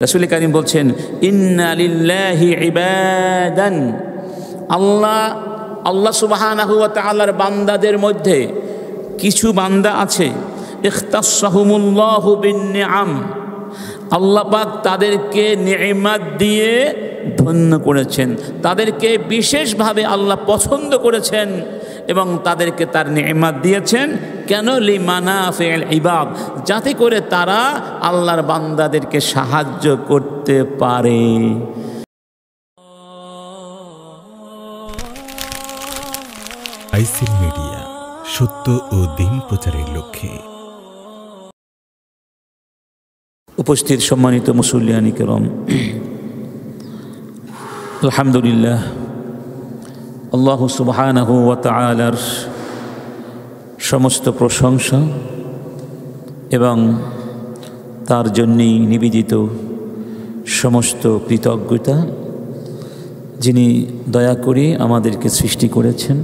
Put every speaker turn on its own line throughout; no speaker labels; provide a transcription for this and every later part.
রাসূল কারীম বলছেন, ইন্না লিল্লাহি ইবাদান, আল্লাহ সুবহানাহু ওয়া তাআলার বান্দাদের মধ্যে কিছু বান্দা আছে, ইখতাসসাহুমুল্লাহু বিন-নিআম, আল্লাহ পাক তাদেরকে নিয়ামত দিয়ে ধন্য করেছেন, তাদেরকে বিশেষভাবে আল্লাহ পছন্দ করেছেন এবং তাদেরকে তার নিয়ামত দিয়েছেন। কেন? লিমানাফিল ইবাদ, যাতে করে তারা আল্লাহর বান্দাদেরকে সাহায্য করতে পারে।
আইসিল মিডিয়া, সত্য ও দিন প্রচারের লক্ষ্যে।
উপস্থিত সম্মানিত মুসল্লিয়ানি কেরাম, আলহামদুলিল্লাহ, আল্লাহ সুবহানাহু ওয়া তাআলার সমস্ত প্রশংসা এবং তার জন্যই নিবেদিত সমস্ত কৃতজ্ঞতা, যিনি দয়া করে আমাদেরকে সৃষ্টি করেছেন,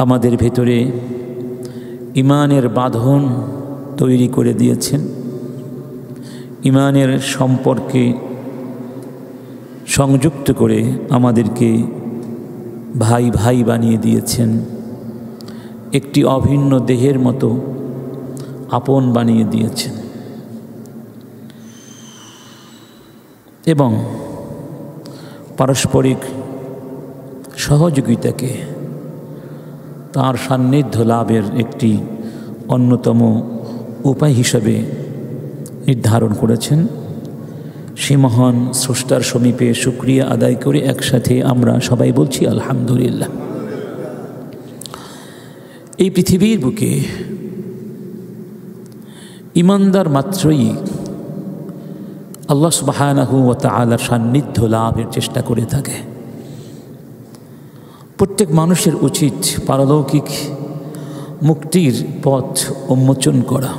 আমাদের ভেতরে ঈমানের বাঁধন তৈরি করে দিয়েছেন, ঈমানের সম্পর্কে সংযুক্ত করে আমাদেরকে ভাই ভাই বানিয়ে দিয়েছেন, একটি অভিন্ন দেহের মতো আপন বানিয়ে দিয়েছেন এবং পারস্পরিক সহযোগিতাকে তার সান্নিধ্য লাভের একটি অন্যতম উপায় হিসাবে নির্ধারণ করেছেন। সে মহান স্রষ্টার সমীপে শুকরিয়া আদায় করে একসাথে আমরা সবাই বলছি আলহামদুলিল্লাহ। এই পৃথিবীর বুকে ঈমানদার মাত্রই আল্লাহ সুবহানাহু ওয়া তাআলার সান্নিধ্য লাভের চেষ্টা করে থাকে। প্রত্যেক মানুষের উচিত পারলৌকিক মুক্তির পথ উন্মোচন করা,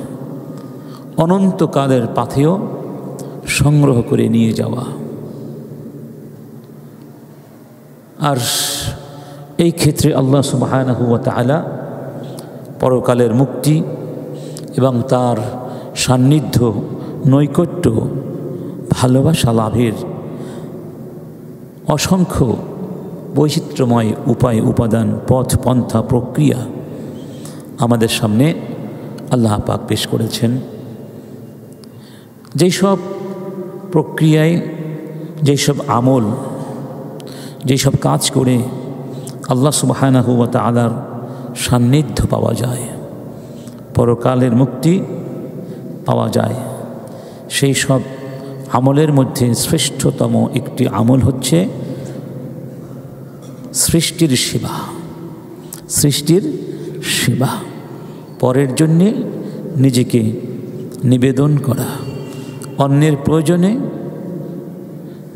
অনন্তকালের পাথেয় সংগ্রহ করে নিয়ে যাওয়া। আর এই ক্ষেত্রে আল্লাহ সুবহানাহু ওয়া তাআলা পরকালের মুক্তি এবং তার সান্নিধ্য, নৈকট্য, ভালোবাসা লাভের অসংখ্য বৈচিত্র্যময় উপায়, উপাদান, পথ, পন্থা, প্রক্রিয়া আমাদের সামনে আল্লাহ পাক পেশ করেছেন। যেই সব প্রক্রিয়ায়, যেই সব আমল, যেই সব কাজ করে আল্লাহ সুবহানাহু ওয়া তাআলার সান্নিধ্য পাওয়া যায়, পরকালের মুক্তি পাওয়া যায়, সেই সব আমলের মধ্যে শ্রেষ্ঠতম একটি আমল হচ্ছে সৃষ্টির সেবা। সৃষ্টির সেবা, পরের জন্যে নিজেকে নিবেদন করা, অন্যের প্রয়োজনে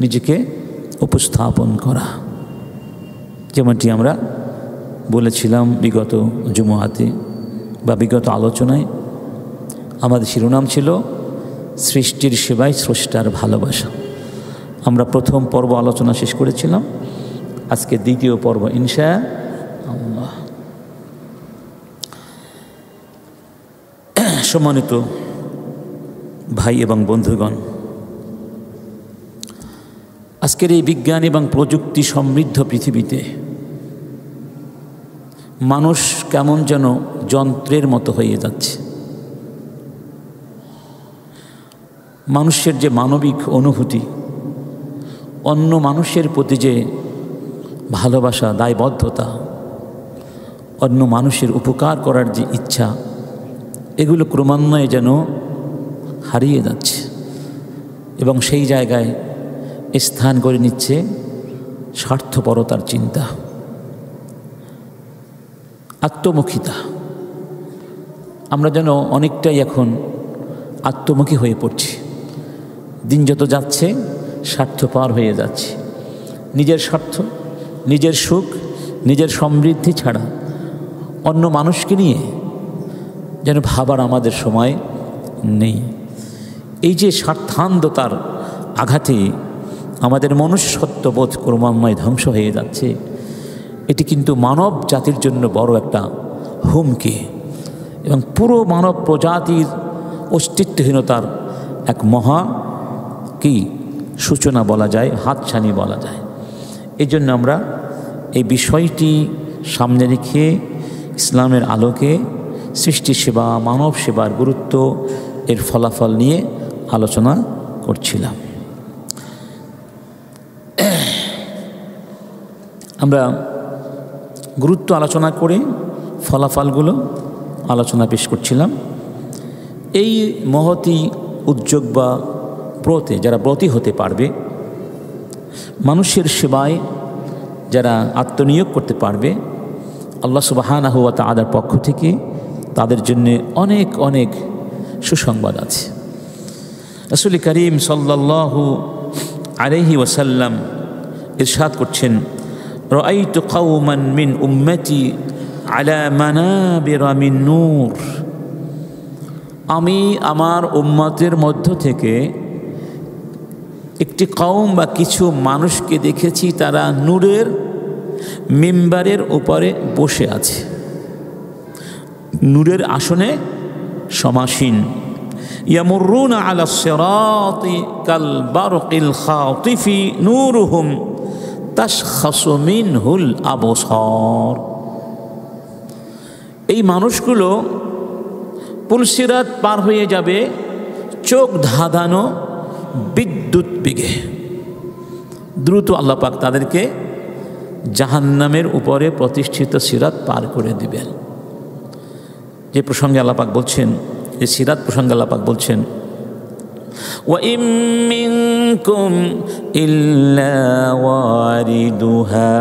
নিজেকে উপস্থাপন করা। যেমনটি আমরা বলেছিলাম বিগত জুমআতে বা বিগত আলোচনায়, আমাদের শিরোনাম ছিল সৃষ্টির সেবায় স্রষ্টার ভালোবাসা। আমরা প্রথম পর্ব আলোচনা শেষ করেছিলাম, আজকে দ্বিতীয় পর্ব ইনশাআল্লাহ। সম্মানিত ভাই এবং বন্ধুগণ, আজকের এই বিজ্ঞান এবং প্রযুক্তি সমৃদ্ধ পৃথিবীতে মানুষ কেমন যেন যন্ত্রের মতো হয়ে যাচ্ছে। মানুষের যে মানবিক অনুভূতি, অন্য মানুষের প্রতি যে ভালোবাসা, দায়বদ্ধতা, অন্য মানুষের উপকার করার যে ইচ্ছা, এগুলো ক্রমান্বয়ে যেন হারিয়ে যাচ্ছে এবং সেই জায়গায় স্থান করে নিচ্ছে স্বার্থপরতার চিন্তা, আত্মমুখিতা। আমরা যেন অনেকটাই এখন আত্মমুখী হয়ে পড়ছি। দিন যত যাচ্ছে স্বার্থপর হয়ে যাচ্ছে। নিজের স্বার্থ, নিজের সুখ, নিজের সমৃদ্ধি ছাড়া অন্য মানুষকে নিয়ে যেন ভাবার আমাদের সময় নেই। এই যে স্বার্থান্ধতার আঘাতে আমাদের মনুষ্যত্ববোধ ক্রমান্বয়ে ধ্বংস হয়ে যাচ্ছে, এটি কিন্তু মানব জাতির জন্য বড় একটা হুমকি এবং পুরো মানব প্রজাতির অস্তিত্বহীনতার এক মহা কি সূচনা বলা যায়, হাতছানি বলা যায়। এই জন্য আমরা এই বিষয়টি সামনে রেখে ইসলামের আলোকে সৃষ্টি সেবা, মানব সেবার গুরুত্ব, এর ফলাফল নিয়ে আলোচনা করছিলাম। আমরা গুরুত্ব আলোচনা করে ফলাফলগুলো আলোচনা পেশ করছিলাম। এই মহতি উদ্যোগ বা ব্রতে যারা ব্রতী হতে পারবে, মানুষের সেবায় যারা আত্মনিয়োগ করতে পারবে, আল্লাহ সুবহানাহু ওয়া তাআলার পক্ষ থেকে তাদের জন্য অনেক অনেক সুসংবাদ আছে। রাসূল করিম সাল্লাল্লাহু আলাইহি ওয়াসাল্লাম ইরশাদ করছেন, রাআইতু কওমান মিন উম্মতি আলা মানাবিরা মিন নূর। আমি আমার উম্মতের মধ্য থেকে একটি কওম বা কিছু মানুষকে দেখেছি, তারা নূরের মিম্বারের উপরে বসে আছে, নূরের আসনে সমাসীন। ইয়ামুরুনা আলা সিরাতি কাল বারকিল খাতিফি নূরুহুম তাশখাসু মিনহুল আবসার। এই মানুষগুলো পুলসিরাত পার হয়ে যাবে চোখ ধাঁধানো বিদ্যুৎ বেগে। দ্রুত আল্লাহ পাক তাদেরকে জাহান্নামের উপরে প্রতিষ্ঠিত সিরাত পার করে দিবেন। যে প্রসঙ্গে আল্লাহ পাক বলছেন, যে সিরাত প্রসঙ্গে আল্লাহ পাক বলছেন, ওয়া ইম মিনকুম ইল্লা ওয়ারিদুহা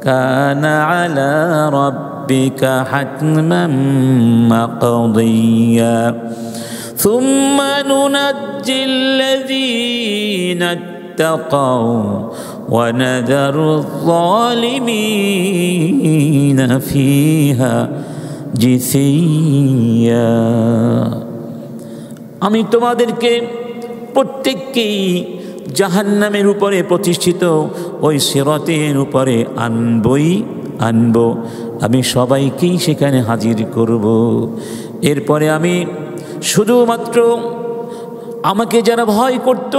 কানা আলা রাব্বিকা হাতমান মাকদিয়া সুম্মা নুনাজ্জিল্লাযীনা ইত্তাকাউ ওয়া নাযারুয যালিমিনা ফীহা জিসিয়া। আমি তোমাদেরকে প্রত্যেককেই জাহান্নামের উপরে প্রতিষ্ঠিত ওই সিরাতের উপরে আনব। আমি সবাইকেই সেখানে হাজির করব। এরপরে আমি শুধুমাত্র আমাকে যারা ভয় করত,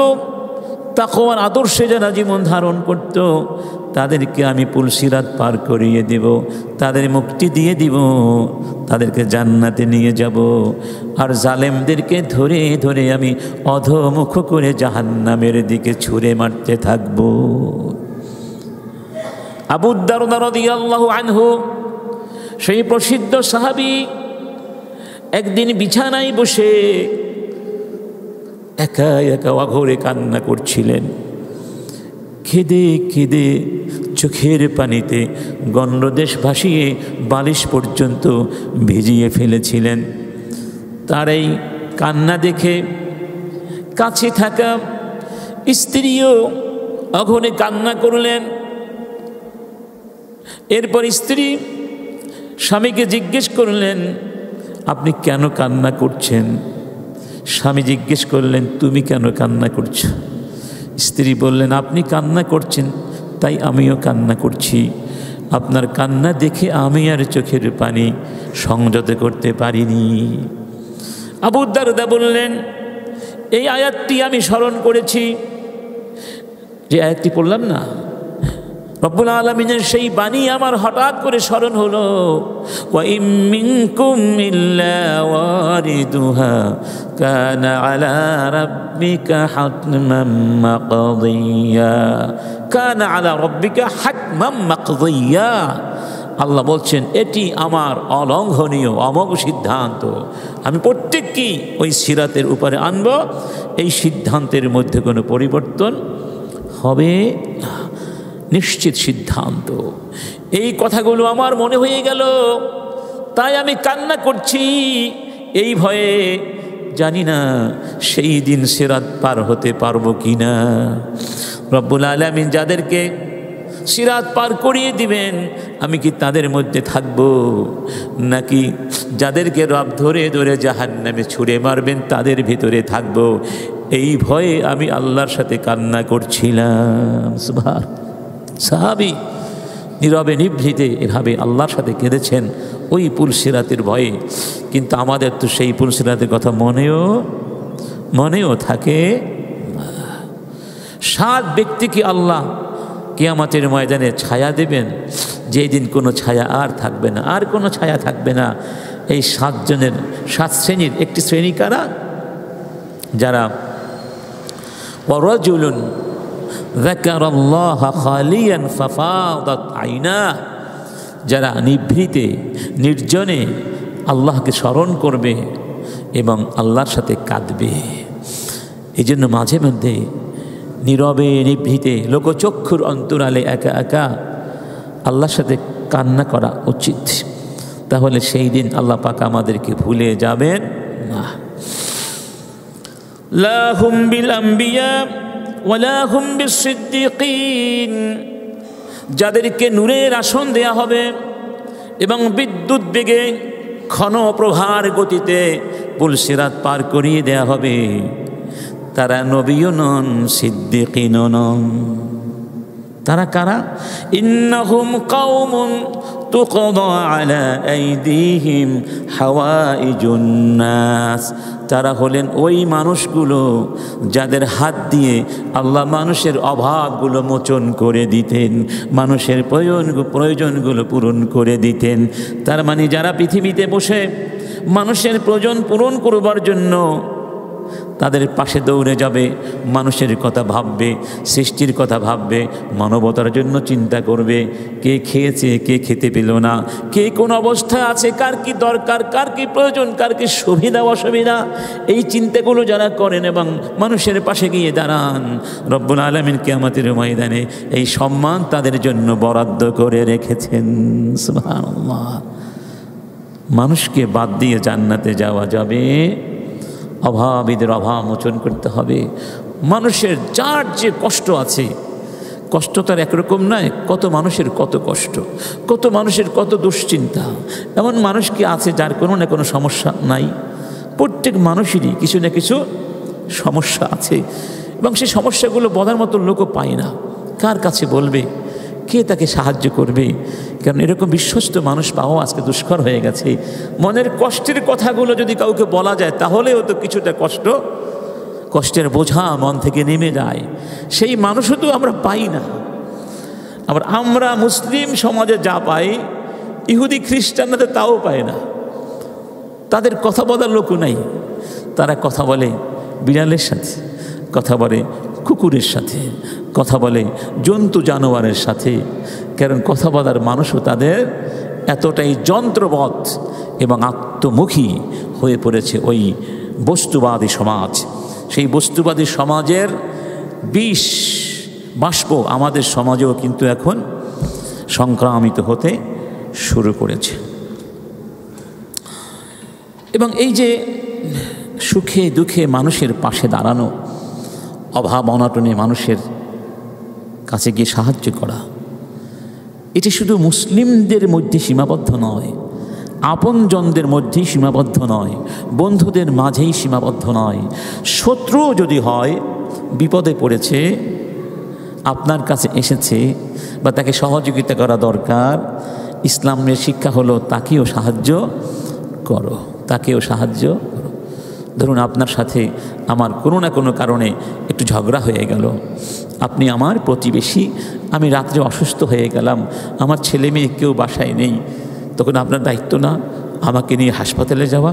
তাকওয়ার আদর্শে যারা জীবন ধারণ করত, তাদেরকে আমি পুলসিরাত পার করিয়ে দেব, তাদের মুক্তি দিয়ে দিব, তাদেরকে জান্নাতে নিয়ে যাব। আর জালেমদেরকে ধরে ধরে আমি অধোমুখ করে জাহান্নামের দিকে ছুঁড়ে মারতে থাকব। আবু দারদা রাদিয়াল্লাহু আনহু, সেই প্রসিদ্ধ সাহাবী, একদিন বিছানায় বসে একা একা অঘরে কান্না করছিলেন। কেঁদে কেঁদে চোখের পানিতে গণ্ডদেশ ভাসিয়ে বালিশ পর্যন্ত ভিজিয়ে ফেলেছিলেন। তার এই কান্না দেখে কাছে থাকা স্ত্রীও অঘরে কান্না করলেন। এরপর স্ত্রী স্বামীকে জিজ্ঞেস করলেন, আপনি কেন কান্না করছেন? স্বামী জিজ্ঞেস করলেন, তুমি কেন কান্না করছো? স্ত্রী বললেন, আপনি কান্না করছেন তাই আমিও কান্না করছি। আপনার কান্না দেখে আমি আর চোখের পানি সংযত করতে পারিনি। আবু দারদা বললেন, এই আয়াতটি আমি স্মরণ করেছি, যে আয়াতটি পড়লাম না, রব্বুল আলামিনের সেই বাণী আমার হঠাৎ করে স্মরণ হলো, ওয়া ইম মিনকুম ইল্লা ওয়ারিদুহা কানা আলা রাব্বিকা হাতমান মাকদিয়া। কানা আলা রাব্বিকা হাতমান মাকদিয়া। আল্লাহ বলছেন, এটি আমার অলঙ্ঘনীয় অমোঘ সিদ্ধান্ত। আমি প্রত্যেককেই ওই সিরাতের উপরে আনব। এই সিদ্ধান্তের মধ্যে কোনো পরিবর্তন হবে না, নিশ্চিত সিদ্ধান্ত। এই কথাগুলো আমার মনে হয়ে গেল, তাই আমি কান্না করছি এই ভয়ে। জানি না সেই দিন সিরাত পার হতে পারবো কি না। রব্বুল আলামিন যাদেরকে সিরাত পার করিয়ে দিবেন, আমি কি তাদের মধ্যে থাকব, নাকি যাদেরকে রব ধরে ধরে জাহান্নামে ছুঁড়ে মারবেন তাদের ভিতরে থাকব? এই ভয়ে আমি আল্লাহর সাথে কান্না করছিলাম। সুবহান। সাহাবী নীরবে নিভৃতে এভাবে আল্লাহর সাথে কেঁদেছেন ওই পুলসিরাতের ভয়ে। কিন্তু আমাদের তো সেই পুলসিরাতের কথা মনেও থাকে। 7 ব্যক্তিকে আল্লাহ কিয়ামতের ময়দানে ছায়া দেবেন, যেই দিন কোনো ছায়া আর থাকবে না, আর কোনো ছায়া থাকবে না। এই 7 জনের 7 শ্রেণীর একটি শ্রেণী কারা? যারা ওয়ারাজুলুন যাকারাল্লাহা খালিয়ান ফাফাদাত আইনাহ, যারা নিভৃতে নির্জনে আল্লাহকে স্মরণ করবে এবং আল্লাহর সাথে কাঁদবে। এই জন্য মাঝে মধ্যে নীরবে নিভৃতে লোকচক্ষুর অন্তরালে একা একা আল্লাহর সাথে কান্না করা উচিত। তাহলে সেই দিন আল্লাহ পাক আমাদেরকে ভুলে যাবেন না। লা হুম বিল আম্বিয়া ওয়ালা হুম বিস-সিদ্দিকিন, যাদেরকে নূরের আসন দেয়া হবে এবং বিদ্যুৎ বেগে ঘন প্রভার গতিতে পুলসিরাত পার করিয়ে দেয়া হবে, তারা নবীও নন, সিদ্দিকিনও নন। তারা কারা? ইন্নাহুম কওমুন তুকদা আলা আইদিহিম হাওয়াইজুন নাস, তারা হলেন ওই মানুষগুলো যাদের হাত দিয়ে আল্লাহ মানুষের অভাবগুলো মোচন করে দিতেন, মানুষের প্রয়োজনগুলো পূরণ করে দিতেন। তার মানে যারা পৃথিবীতে বসে মানুষের প্রয়োজন পূরণ করবার জন্য তাদের পাশে দৌড়ে যাবে, মানুষের কথা ভাববে, সৃষ্টির কথা ভাববে, মানবতার জন্য চিন্তা করবে, কে খেয়েছে, কে খেতে পেল না, কে কোন অবস্থায় আছে, কার কি দরকার, কার কি প্রয়োজন, কার কি সুবিধা অসুবিধা, এই চিন্তাগুলো যারা করেন এবং মানুষের পাশে গিয়ে দাঁড়ান, রব্বুল আলামিন কিয়ামতের ময়দানে এই সম্মান তাদের জন্য বরাদ্দ করে রেখেছেন। সুবহানাল্লাহ। মানুষকে বাদ দিয়ে জান্নাতে যাওয়া যাবে? অভাবীদের অভাব মোচন করতে হবে। মানুষের যার যে কষ্ট আছে, কষ্ট তার একরকম নয়, কত মানুষের কত কষ্ট, কত মানুষের কত দুশ্চিন্তা। এমন মানুষ কি আছে যার কোনো না কোনো সমস্যা নাই? প্রত্যেক মানুষেরই কিছু না কিছু সমস্যা আছে এবং সেই সমস্যাগুলো বলার মতো লোকও পায় না। কার কাছে বলবে? কে তাকে সাহায্য করবে? কারণ এরকম বিশ্বস্ত মানুষ পাওয়া আজকে দুষ্কর হয়ে গেছে। মনের কষ্টের কথাগুলো যদি কাউকে বলা যায় তাহলেও তো কিছুটা কষ্টের বোঝা মন থেকে নেমে যায়। সেই মানুষও তো আমরা পাই না। আবার আমরা মুসলিম সমাজে যা পাই, ইহুদি খ্রিস্টানদের তাও পায় না। তাদের কথা বলার লোকও নাই। তারা কথা বলে বিড়ালের সাথে, কথা বলে কুকুরের সাথে, কথা বলে জন্তু জানোয়ারের সাথে। কারণ কথা বলার মানুষও তাদের এতটাই যন্ত্রবৎ এবং আত্মমুখী হয়ে পড়েছে ওই বস্তুবাদী সমাজ। সেই বস্তুবাদী সমাজের বিষ বাষ্প আমাদের সমাজেও কিন্তু এখন সংক্রামিত হতে শুরু করেছে। এবং এই যে সুখে দুঃখে মানুষের পাশে দাঁড়ানো, অভাব অনাটনে মানুষের কাছে গিয়ে সাহায্য করা, এটি শুধু মুসলিমদের মধ্যে সীমাবদ্ধ নয়, আপনজনদের মধ্যেই সীমাবদ্ধ নয়, বন্ধুদের মাঝেই সীমাবদ্ধ নয়। শত্রু যদি হয়, বিপদে পড়েছে, আপনার কাছে এসেছে বা তাকে সহযোগিতা করা দরকার, ইসলামের শিক্ষা হলো তাকেও সাহায্য করো, তাকেও সাহায্য করো। ধরুন আপনার সাথে আমার কোনো না কোনো কারণে একটু ঝগড়া হয়ে গেল, আপনি আমার প্রতিবেশী, আমি রাত্রে অসুস্থ হয়ে গেলাম, আমার ছেলে মেয়ে কেউ বাসায় নেই, তখন আপনার দায়িত্ব না আমাকে নিয়ে হাসপাতালে যাওয়া?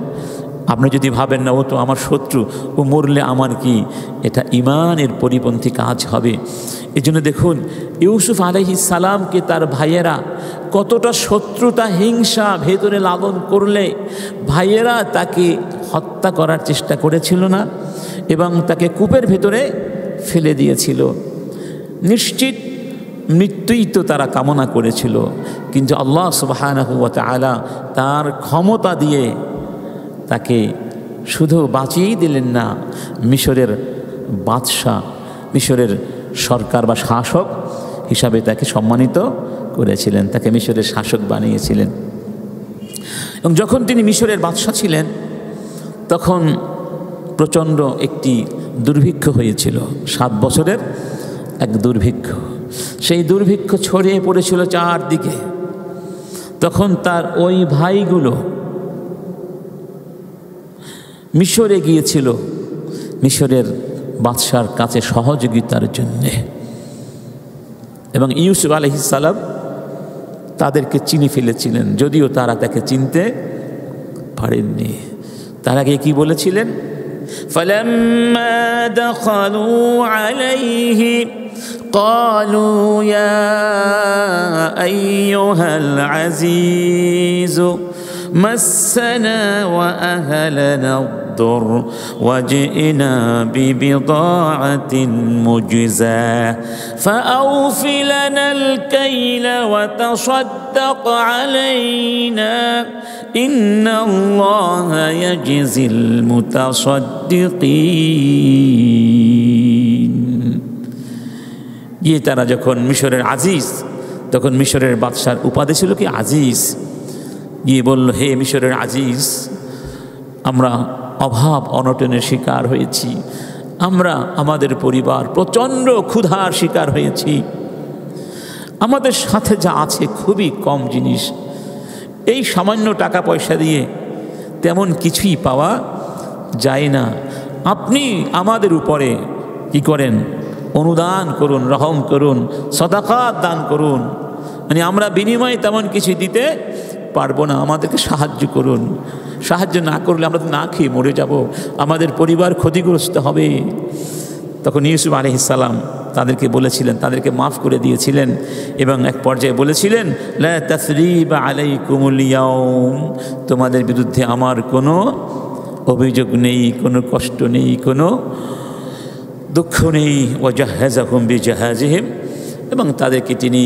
আপনি যদি ভাবেন না ও তো আমার শত্রু, ও মরলে আমার কি, এটা ঈমানের পরিপন্থী কাজ হবে। এজন্য দেখুন ইউসুফ আলাইহিস সালামকে তার ভাইয়েরা কতটা শত্রুতা হিংসা ভেতরে লালন করলে ভাইয়েরা তাকে হত্যা করার চেষ্টা করেছিল না এবং তাকে কূপের ভেতরে ফেলে দিয়েছিল। নিশ্চিত মৃত্যুই তো তারা কামনা করেছিল, কিন্তু আল্লাহ সুবহানাহু ওয়া তাআলা তার ক্ষমতা দিয়ে তাকে শুধু বাঁচিয়েই দিলেন না, মিশরের বাদশাহ, মিশরের সরকার বা শাসক হিসাবে তাকে সম্মানিত করেছিলেন, তাকে মিশরের শাসক বানিয়েছিলেন। এবং যখন তিনি মিশরের বাদশাহ ছিলেন তখন প্রচণ্ড একটি দুর্ভিক্ষ হয়েছিল, 7 বছরের এক দুর্ভিক্ষ। সেই দুর্ভিক্ষ ছড়িয়ে পড়েছিল চারদিকে। তখন তার ওই ভাইগুলো মিশরে গিয়েছিল মিশরের বাদশার কাছে সহযোগিতার জন্যে। এবং ইউসুফ আলাইহিস সালাম তাদেরকে চিনে ফেলেছিলেন, যদিও তারা তাকে চিনতে পারেননি। তার আগে কি বলেছিলেন? ফালাম্মা দাখালু আলাইহি ক্বালু ইয়া আইয়ুহাল আজিজ মাসসানা ওয়া আহলানা الضر وجئنا ببضاعة مجزاة فأوف لنا الكيل وتصدق علينا إن الله يجزي المتصدقين। তারা যখন মিশরের আজিজ, তখন মিশরের বাদশার উপাধি ছিল কি আজিজ। বলল, হে মিশরের আজিজ, আমরা অভাব অনটনের শিকার হয়েছি, আমরা আমাদের পরিবার প্রচণ্ড ক্ষুধার শিকার হয়েছি, আমাদের সাথে যা আছে খুবই কম জিনিস, এই সামান্য টাকা পয়সা দিয়ে তেমন কিছুই পাওয়া যায় না। আপনি আমাদের উপরে কি করেন? অনুদান করুন, রহম করুন, সদাকাত দান করুন। মানে আমরা বিনিময়ে তেমন কিছু দিতে পারবো না, আমাদেরকে সাহায্য করুন। সাহায্য না করলে আমরা তো না খেয়ে মরে যাব, আমাদের পরিবার ক্ষতিগ্রস্ত হবে। তখন ইউসুফ আলাইহিস সালাম তাদেরকে বলেছিলেন, তাদেরকে মাফ করে দিয়েছিলেন এবং এক পর্যায়ে বলেছিলেন, লা তাসরিবা আলাইকুমুল ইয়াউম, তোমাদের বিরুদ্ধে আমার কোনো অভিযোগ নেই, কোনো কষ্ট নেই, কোনো দুঃখ নেই। ওয়াজাহাযাহুম বিজাহাজিহিম, এবং তাদেরকে তিনি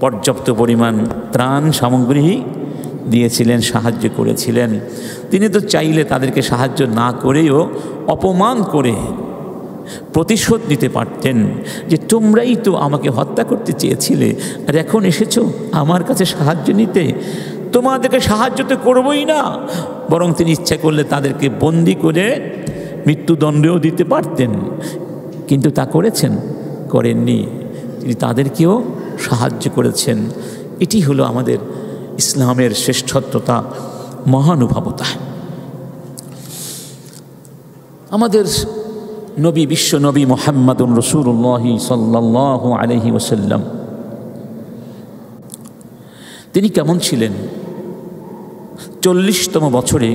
পর্যাপ্ত পরিমাণ ত্রাণ সামগ্রী দিয়েছিলেন, সাহায্য করেছিলেন। তিনি তো চাইলে তাদেরকে সাহায্য না করেও অপমান করে প্রতিশোধ নিতে পারতেন, যে তোমরাই তো আমাকে হত্যা করতে চেয়েছিলে আর এখন এসেছো আমার কাছে সাহায্য নিতে, তোমাদেরকে সাহায্য তো করবই না। বরং তিনি ইচ্ছা করলে তাদেরকে বন্দি করে মৃত্যুদণ্ডও দিতে পারতেন, কিন্তু তা করেছেন? করেননি। তিনি তাদেরকেও সাহায্য করেছেন। এটি হলো আমাদের ইসলামের শ্রেষ্ঠত্বতা, মহানুভবতা। আমাদের নবী, বিশ্ব নবী মুহাম্মাদুর রাসূলুল্লাহ সাল্লাল্লাহু আলাইহি ওয়াসাল্লাম, তিনি কেমন ছিলেন? 40তম বছরে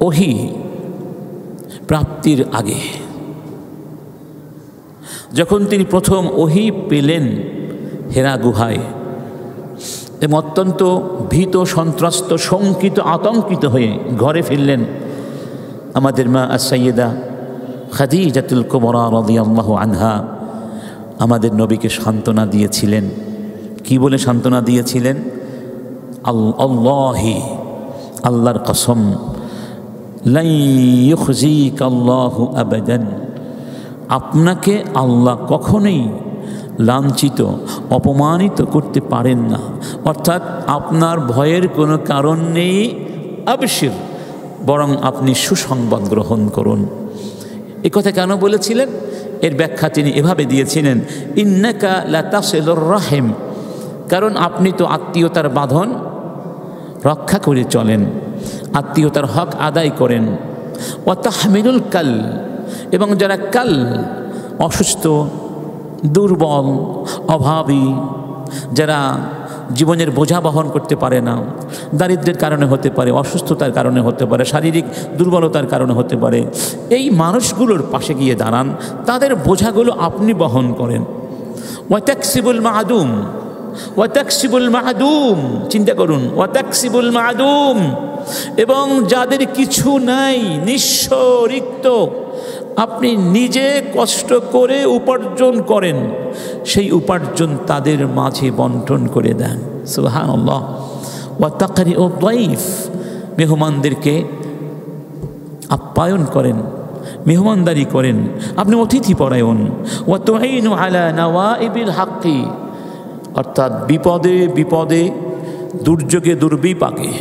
ওহী প্রাপ্তির আগে যখন তিনি প্রথম ওহী পেলেন হেরা গুহায়, এবং অত্যন্ত ভীত, সন্ত্রস্ত, শঙ্কিত, আতঙ্কিত হয়ে ঘরে ফিরলেন। আমাদের মা আস-সাইয়্যিদা খাদিজাতুল কুবরা রাদিয়াল্লাহু আনহা আমাদের নবীকে সান্ত্বনা দিয়েছিলেন। কি বলে সান্ত্বনা দিয়েছিলেন? আল্লাহি, আল্লাহর কসম, লা ইউখজিকাল্লাহু আবাদান, আপনাকে আল্লাহ কখনোই লাঞ্ছিত, অপমানিত করতে পারেন না। অর্থাৎ আপনার ভয়ের কোনো কারণ নেই। আবশির, বরং আপনি সুসংবাদ গ্রহণ করুন। এ কথা কেন বলেছিলেন? এর ব্যাখ্যা তিনি এভাবে দিয়েছিলেন, ইন্নাকা লা তাসিলুর রাহিম, কারণ আপনি তো আত্মীয়তার বাঁধন রক্ষা করে চলেন, আত্মীয়তার হক আদায় করেন। ওয়া তাহমিলুল কাল, এবং যারা কাল, অসুস্থ, দুর্বল, অভাবী, যারা জীবনের বোঝা বহন করতে পারে না, দারিদ্র্যের কারণে হতে পারে, অসুস্থতার কারণে হতে পারে, শারীরিক দুর্বলতার কারণে হতে পারে, এই মানুষগুলোর পাশে গিয়ে দাঁড়ান, তাদের বোঝাগুলো আপনি বহন করেন। ওয়াতাকসিবুল মাদুম, ওয়াতাকসিবুল মাদুম, চিন্তা করুন, ওয়াতাকসিবুল মাদুম, এবং যাদের কিছু নাই, নিঃস্ব, রিক্ত, আপনি নিজে কষ্ট করে উপার্জন করেন, সেই উপার্জন তাদের মাঝে বন্টন করে দেন। সুবহানাল্লাহ। ওয়া তাকরিউদ দাইফ, মেহমানদেরকে আপ্যায়ন করেন, মেহমানদারি করেন, আপনি অতিথি পরায়ণ। ওয়া তুঈনু আলা নওয়াইবিল হাক্কি, অর্থাৎ বিপদে বিপদে, দুর্যোগে দুর্বিপাকে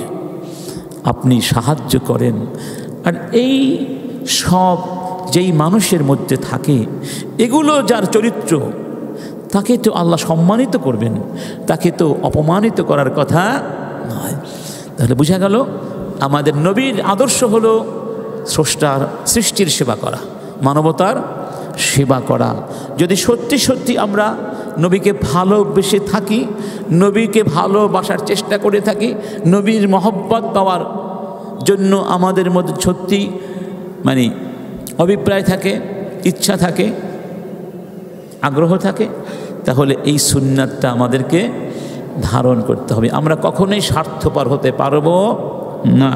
আপনি সাহায্য করেন। আর এই সব যেই মানুষের মধ্যে থাকে, এগুলো যার চরিত্র, তাকে তো আল্লাহ সম্মানিত করবেন, তাকে তো অপমানিত করার কথা নয়। তাহলে বোঝা গেল আমাদের নবীর আদর্শ হলো স্রষ্টার, সৃষ্টির সেবা করা, মানবতার সেবা করা। যদি সত্যি সত্যি আমরা নবীকে ভালোবেসে থাকি, নবীকে ভালোবাসার চেষ্টা করে থাকি, নবীর মহব্বত পাওয়ার জন্য আমাদের মধ্যে সত্যি মানে অভিপ্রায় থাকে, ইচ্ছা থাকে, আগ্রহ থাকে, তাহলে এই সুন্নাতটা আমাদেরকে ধারণ করতে হবে। আমরা কখনোই স্বার্থপর হতে পারবো না।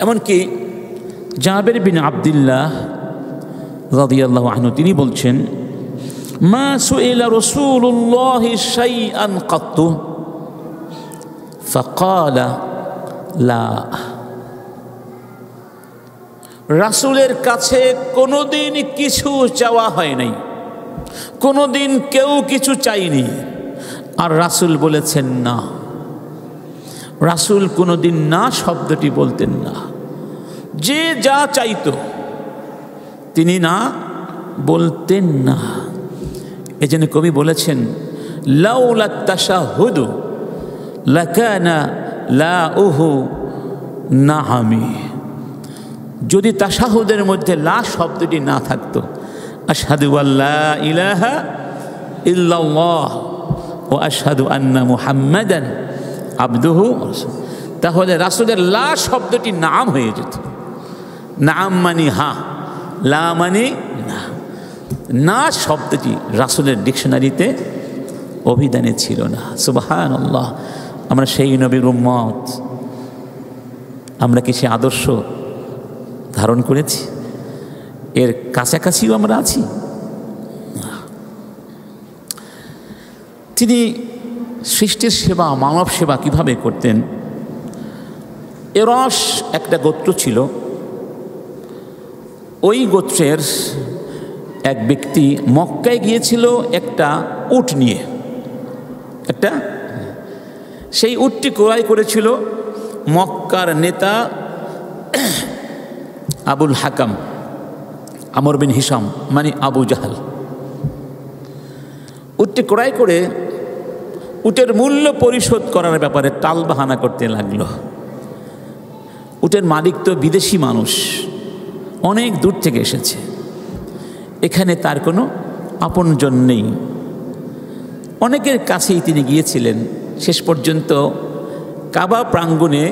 এমনকি জাবের বিন আব্দুল্লাহ রাদিয়াল্লাহু আনহু তিনি বলছেন, মা সুইলা রাসূলুল্লাহি শাইআন কাত্তু ফাকালা লা। রাসূলের কাছে কোনোদিন কিছু চাওয়া হয় নাই, কোনোদিন কেউ কিছু চাইনি, আর রাসূল বলেছেন না। রাসূল কোনোদিন না শব্দটি বলতেন না। যে যা চাইতো তিনি না বলতেন না। এজন্য কবি বলেছেন, লাউলা তাশাহুদু লাকানা লাউহু নাহামি। যদি তাশাহুদের মধ্যে লা শব্দটি না থাকতো, আশহাদু আল্লা ইলাহা ইল্লাল্লাহ ও আশহাদু আন্না মুহাম্মাদান আবদুহু, তাহলে রাসূলের লা শব্দটি নাম হয়ে যেত। নাম মানি হা, লা মানি না। না শব্দটি রাসূলের ডিকশনারিতে অভিধানে ছিল না। সুবহানাল্লাহ। আমরা সেই নবীর উম্মত, আমরা কি সে আদর্শ ধারণ করেছি? এর কাছাকাছিও আমরা আছি? তিনি সৃষ্টির সেবা, মানব সেবা কিভাবে করতেন? এরস একটা গোত্র ছিল। ওই গোত্রের এক ব্যক্তি মক্কায় গিয়েছিল একটা উট নিয়ে। সেই উটটি ক্রয় করেছিল মক্কার নেতা আবুল হাকাম, আমর বিন হিশাম মানে আবু জাহাল। উটটি ক্রয় করে উটের মূল্য পরিশোধ করার ব্যাপারে টালবাহানা করতে লাগলো। উটের মালিক তো বিদেশি মানুষ, অনেক দূর থেকে এসেছে, এখানে তার কোনো আপনজন নেই। অনেকের কাছেই তিনি গিয়েছিলেন। শেষ পর্যন্ত কাবা প্রাঙ্গণে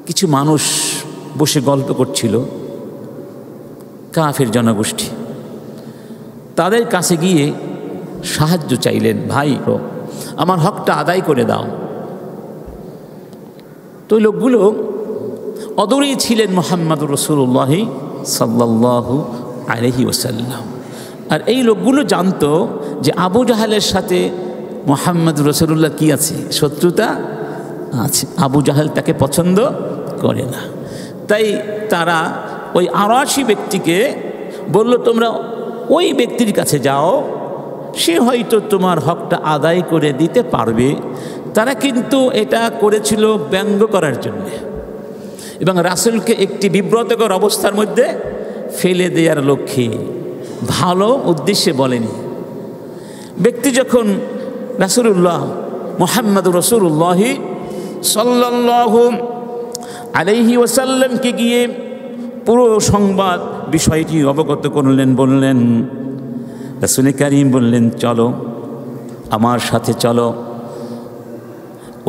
কিছু মানুষ বসে গল্প করছিল, কাফের জনগোষ্ঠী। তাদের কাছে গিয়ে সাহায্য চাইলেন, ভাই আমার হকটা আদায় করে দাও। তো ওই লোকগুলো অদূরেই ছিলেন মুহাম্মদুর রাসূলুল্লাহ সাল্লাল্লাহু আলাইহি ওয়াসাল্লাম। আর এই লোকগুলো জানতো যে আবু জাহালের সাথে মুহাম্মদুর রাসূলুল্লাহ কি আছে, শত্রুতা আছে। আবু জাহাল তাকে পছন্দ করে না। তাই তারা ওই আরাশি ব্যক্তিকে বলল, তোমরা ওই ব্যক্তির কাছে যাও, সে হয়তো তোমার হকটা আদায় করে দিতে পারবে। তারা কিন্তু এটা করেছিল ব্যঙ্গ করার জন্য এবং রাসূলকে একটি বিব্রতকর অবস্থার মধ্যে ফেলে দেওয়ার লক্ষ্যে, ভালো উদ্দেশ্যে বলেনি। ব্যক্তি যখন রাসূলুল্লাহ মুহাম্মদুর রাসূলুল্লাহ সাল্লাল্লাহু আলাইহি ওয়াসাল্লামকে গিয়ে পুরো সংবাদ বিষয়টি অবগত করলেন, বললেন, রাসূল কারীম বললেন, চলো আমার সাথে চলো।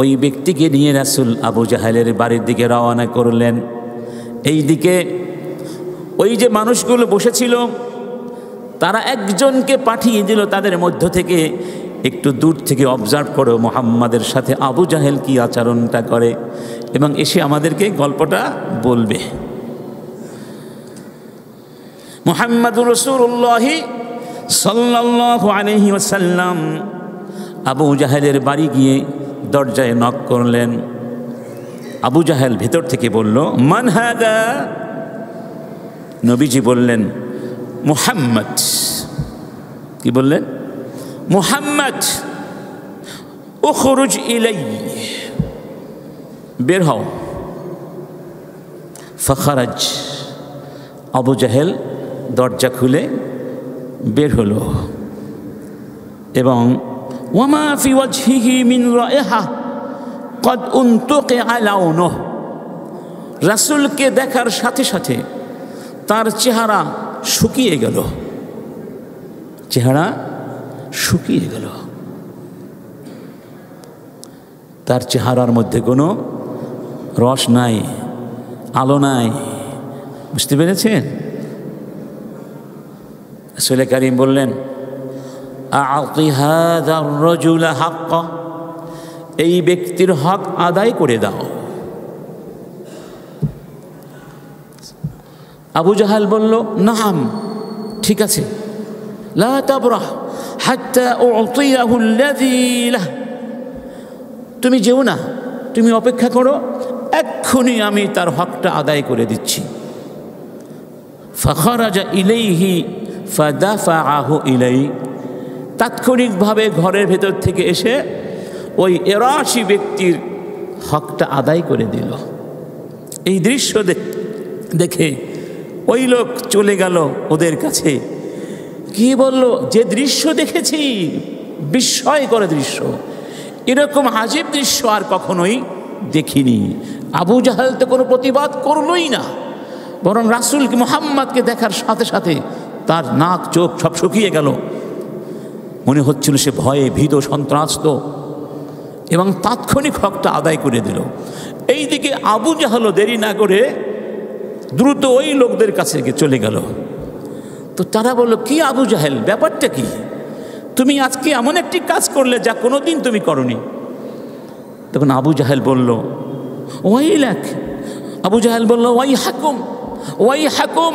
ওই ব্যক্তিকে নিয়ে রাসূল আবু জাহেলের বাড়ির দিকে রওনা করলেন। এই দিকে ওই যে মানুষগুলো বসেছিল তারা একজনকে পাঠিয়ে দিল তাদের মধ্য থেকে, একটু দূর থেকে অবজার্ভ করো মুহাম্মাদের সাথে আবু জাহেল কি আচরণটা করে এবং এসে আমাদেরকে গল্পটা বলবে। মুহাম্মদুর রাসূলুল্লাহ সাল্লাল্লাহু আলাইহি ওয়াসাল্লাম আবু জাহেলের বাড়ি গিয়ে দরজায় নক করলেন। আবু জাহেল ভেতর থেকে বলল, মান হাদা? নবীজি বললেন, মুহাম্মদ। কি বললেন? মুহাম্মদ। উখরুজ ইলাই, বের হও। ফাখারাজ, আবু জাহেল দরজা খুলে বের হলো এবং ওয়ামা ফি ওয়াজহিহি মিন রায়হা কদ উনতুকিআ লাউনুহু, রাসূলকে দেখার সাথে সাথে তার চেহারা শুকিয়ে গেল, চেহারা শুকিয়ে গেল, তার চেহারার মধ্যে কোনো রস নাই, আলো নাই। বুঝতে পেরেছেন? রাসূল কারীম বললেন, আ'তি হাযার রাজুলা হাক্কা, এই ব্যক্তির হক আদায় করে দাও। আবু জাহাল বলল, নাম, ঠিক আছে, লা তাবরাহ হাত্তা উ'তিয়াহু আল্লাযী লাহ, তুমি যেও না, তুমি অপেক্ষা করো, এক্ষুনি আমি তার হকটা আদায় করে দিচ্ছি। ফাখারাজা ইলাইহি ফাদাফাআহু ইলাই, তাৎক্ষণিকভাবে ঘরের ভেতর থেকে এসে ওই এরাশি ব্যক্তির হকটা আদায় করে দিল। এই দৃশ্য দেখে ওই লোক চলে গেল ওদের কাছে, কি বলল, যে দৃশ্য দেখেছি বিস্ময়কর দৃশ্য, এরকম আজীব দৃশ্য আর কখনোই দেখিনি। আবু জাহাল তো কোনো প্রতিবাদ করলই না, বরং রাসূল মুহাম্মদকে দেখার সাথে সাথে তার নাক চোখ সব শুকিয়ে গেল। মনে হচ্ছিল সে ভয়ে ভীত সন্ত্রস্ত, এবং তাৎক্ষণিক হকটা আদায় করে দিল। এইদিকে আবু জাহালও দেরি না করে দ্রুত ওই লোকদের কাছে চলে গেল। তো তারা বলল, কি আবু জাহেল, ব্যাপারটা কি? তুমি আজকে এমন একটি কাজ করলে যা কোনোদিন তুমি করনি। তখন আবু জাহেল বলল, ওয়াইলাক, আবু জাহেল বলল, ওয়াই হাকুম, ওয়াই হাকুম,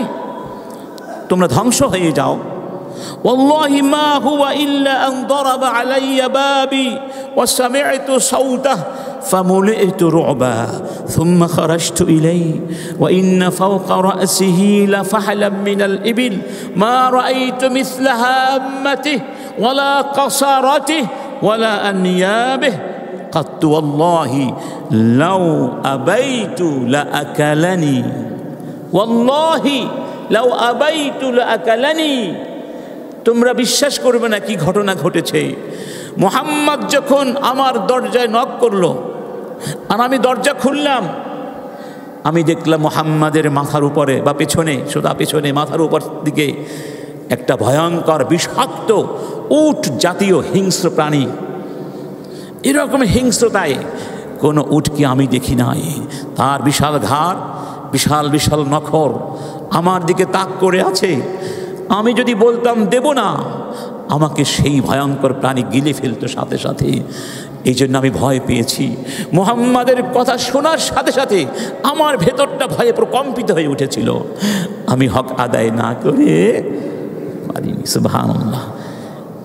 তোমরা ধ্বংস হয়ে যাও। ওয়াল্লাহি মা হুয়া ইল্লা আন দারাবা আলাইয়া বাবি ওয়া সামি'তু সাওতাহ ফামুলি'তু রু'বা থুম্মা খারাজতু ইলাইহি ওয়া ইন্না ফাওকা রা'সিহি লাফahlan মিনাল ইবিল মা রাআইতু মিছলা হাম্মাতিহি ওয়ালা কাসারাতিহি ওয়ালা আনয়াবিহি قط والله لو أبيت لأكلني والله لو أبيت لأكلني। তোমরা বিশ্বাস করবে না কি ঘটনা ঘটেছে। মুহাম্মদ যখন আমার দরজায় নক করলো আর আমি দরজা খুললাম, আমি দেখলাম মুহাম্মাদের মাথার উপরে বা পেছনে, সোজা পেছনে মাথার উপর দিকে একটা ভয়ঙ্কর বিষাক্ত উট জাতীয় হিংস্র প্রাণী। এরকম হিংস্রতায় কোনো উটকে আমি দেখি নাই। তার বিশাল ঘাড়, বিশাল বিশাল নখর আমার দিকে তাক করে আছে। আমি যদি বলতাম দেব না, আমাকে সেই ভয়ঙ্কর প্রাণী গিলে ফেলতো সাথে সাথে। এই জন্য আমি ভয় পেয়েছি। মুহাম্মাদের কথা শোনার সাথে সাথে আমার ভেতরটা ভয়ে প্রকম্পিত হয়ে উঠেছিল। আমি হক আদায় না করে পারিনি। সুবহানাল্লাহ,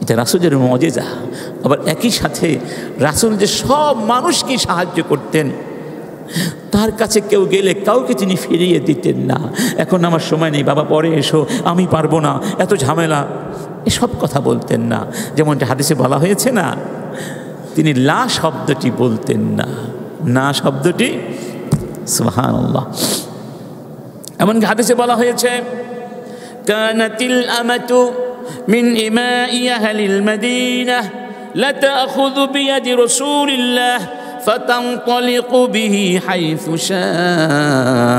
এটা রাসূলের মুজিজা। আবার একই সাথে রাসূল যে সব মানুষকে সাহায্য করতেন, তার কাছে কেউ গেলে কাউকে তিনি ফিরিয়ে দিতেন না। এখন আমার সময় নেই বাবা, পরে এসো, আমি পারবো না, এত ঝামেলা, এসব কথা বলতেন না। যেমনটা হাদিসে বলা হয়েছে না, তিনি লা শব্দটি বলতেন না, না শব্দটি। সুবহানাল্লাহ। এমনকি হাদিসে বলা হয়েছে, কানাতিল আমাতু মিন ইমাই আহলিল মদিনাহ লা তাখুযু বিয়াদি রাসূলিল্লাহ ফাতানতালিকু বিহি হাইসু শাআত।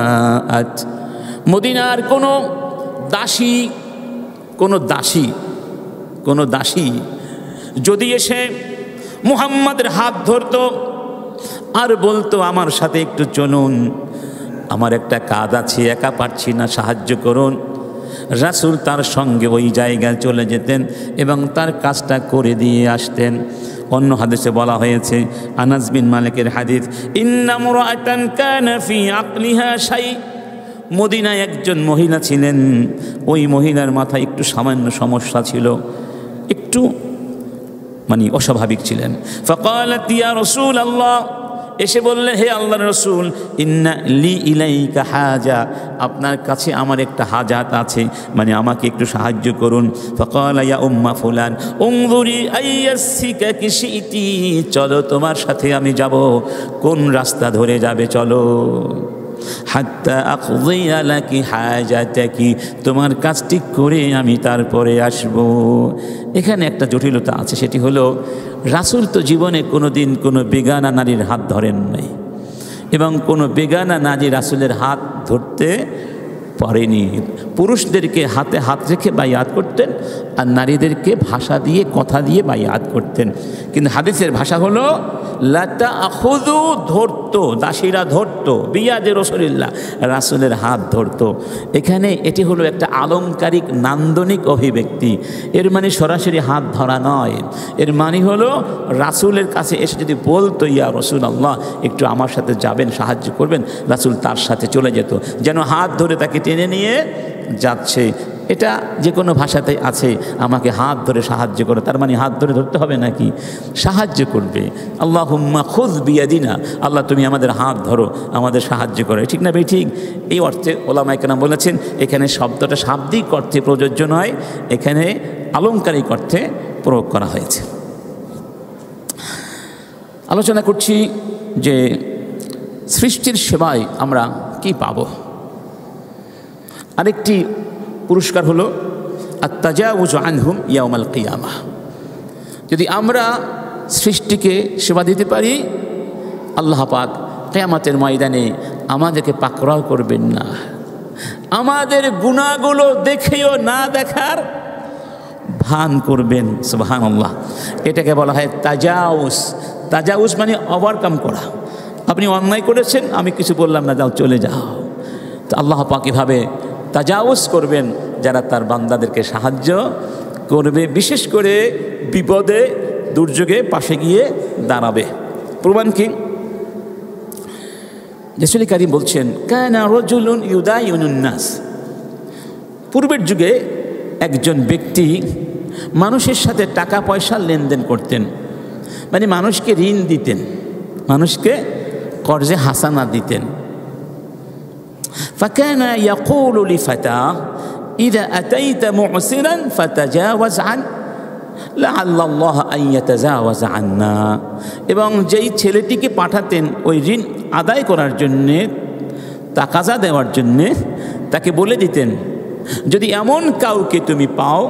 মদিনার কোনো দাসী যদি এসে মুহাম্মাদের হাত ধরতো আর বলতো, আমার সাথে একটু চলুন, আমার একটা কাজ আছে, একা পারছি না, সাহায্য করুন, রাসূল তার সঙ্গে ওই জায়গায় চলে যেতেন এবং তার কাজটা করে দিয়ে আসতেন। অন্য হাদিসে বলা হয়েছে, আনাস বিন মালিকের হাদিস, ইন্না মুরাআতান কানা ফি আকলিহা শাই। মদিনায় একজন মহিলা ছিলেন, ওই মহিলার মাথায় একটু সামান্য সমস্যা ছিল, একটু অস্বাভাবিক ছিলেন। ফাকালাত ইয়া রাসূলাল্লাহ, এসে বললেন, হে আল্লাহর রাসূল, ইন্না লি ইলাইকা হাজা, আপনার কাছে আমার একটা হাজাত আছে, আমাকে একটু সাহায্য করুন। ফাকালা ইয়া উম্মা ফুলান উনজুরি আইয়াসিকা কিশিতি, চলো তোমার সাথে আমি যাব, কোন রাস্তা ধরে যাবে চলো। হাত্তা আকযিয়া লাকি হাজাতাকি, তোমার কাজটি করে আমি তারপরে আসব। এখানে একটা জটিলতা আছে, সেটি হলো রাসূল তো জীবনে কোনোদিন কোনো বেগানা নারীর হাত ধরেন নাই এবং কোনো বেগানা নারী রাসূলের হাত ধরতে পারেনি। পুরুষদেরকে হাতে হাত রেখে বায়াত করতেন, আর নারীদেরকে ভাষা দিয়ে, কথা দিয়ে বায়াত করতেন। কিন্তু হাদিসের ভাষা হলো লাতা আখুযু, ধরতো, দাসীরা ধরতো, বিয়াদে রাসূলিল্লাহ, রাসূলের হাত ধরতো। এখানে এটি হলো একটা আলংকারিক নান্দনিক অভিব্যক্তি। এর মানে সরাসরি হাত ধরা নয়। এর মানে হলো রাসূলের কাছে এসে যদি বলতো ইয়া রাসূলুল্লাহ একটু আমার সাথে যাবেন, সাহায্য করবেন, রাসূল তার সাথে চলে যেত, যেন হাত ধরে তাকে টেনে নিয়ে যাচ্ছে। এটা যে কোনো ভাষাতে আছে, আমাকে হাত ধরে সাহায্য করো, তার মানে হাত ধরে ধরতে হবে নাকি? সাহায্য করবে। আল্লাহুম্মা খুয বিয়াদিনা, আল্লাহ তুমি আমাদের হাত ধরো, আমাদের সাহায্য করো, ঠিক না ভাই? ঠিক এই অর্থে ওলামায়ে কেরাম বলেছেন এখানে শব্দটা শাব্দিক অর্থে প্রযোজ্য নয়, এখানে আলংকারিক অর্থে প্রয়োগ করা হয়েছে। আলোচনা করছি যে সৃষ্টির সেবায় আমরা কি পাব। আরেকটি পুরস্কার হলো আত-তাজাউযু আনহুম ইয়াউমাল কিয়ামাহ। যদি আমরা সৃষ্টিকে সেবা দিতে পারি, আল্লাহ পাক কিয়ামতের ময়দানে আমাদেরকে পাকড়াও করবেন না। আমাদের গুনাহগুলো দেখেও না দেখার ভান করবেন। সুবহানাল্লাহ। এটাকে বলা হয় তাজাউজ। তাজাউজ মানে ওভারকাম করা। আপনি অন্যায় করেছেন, আমি কিছু বললাম না, যাও চলে যাও। তো আল্লাহ পাক এভাবে তাজাউজ করবেন যারা তার বান্দাদেরকে সাহায্য করবে, বিশেষ করে বিপদে দুর্যোগে পাশে গিয়ে দাঁড়াবে। প্রমাণ কি? রাসূল কারীম বলছেন কানা রাজুলুন ইউদাইউনুন নাস। পূর্বের যুগে একজন ব্যক্তি মানুষের সাথে টাকা পয়সার লেনদেন করতেন, মানে মানুষকে ঋণ দিতেন, মানুষকে কর্জে হাসানা দিতেন। فكان يقول لفتاه إذا أتيت معسرا فتجاوز عنه لعل الله أن يتجاوز عنا। এবং যেই ছেলেটিকে পাঠাতেন ওই ঋণ আদায় করার জন্যে, তাকাজা দেওয়ার জন্যে, তাকে বলে দিতেন যদি এমন কাউকে তুমি পাও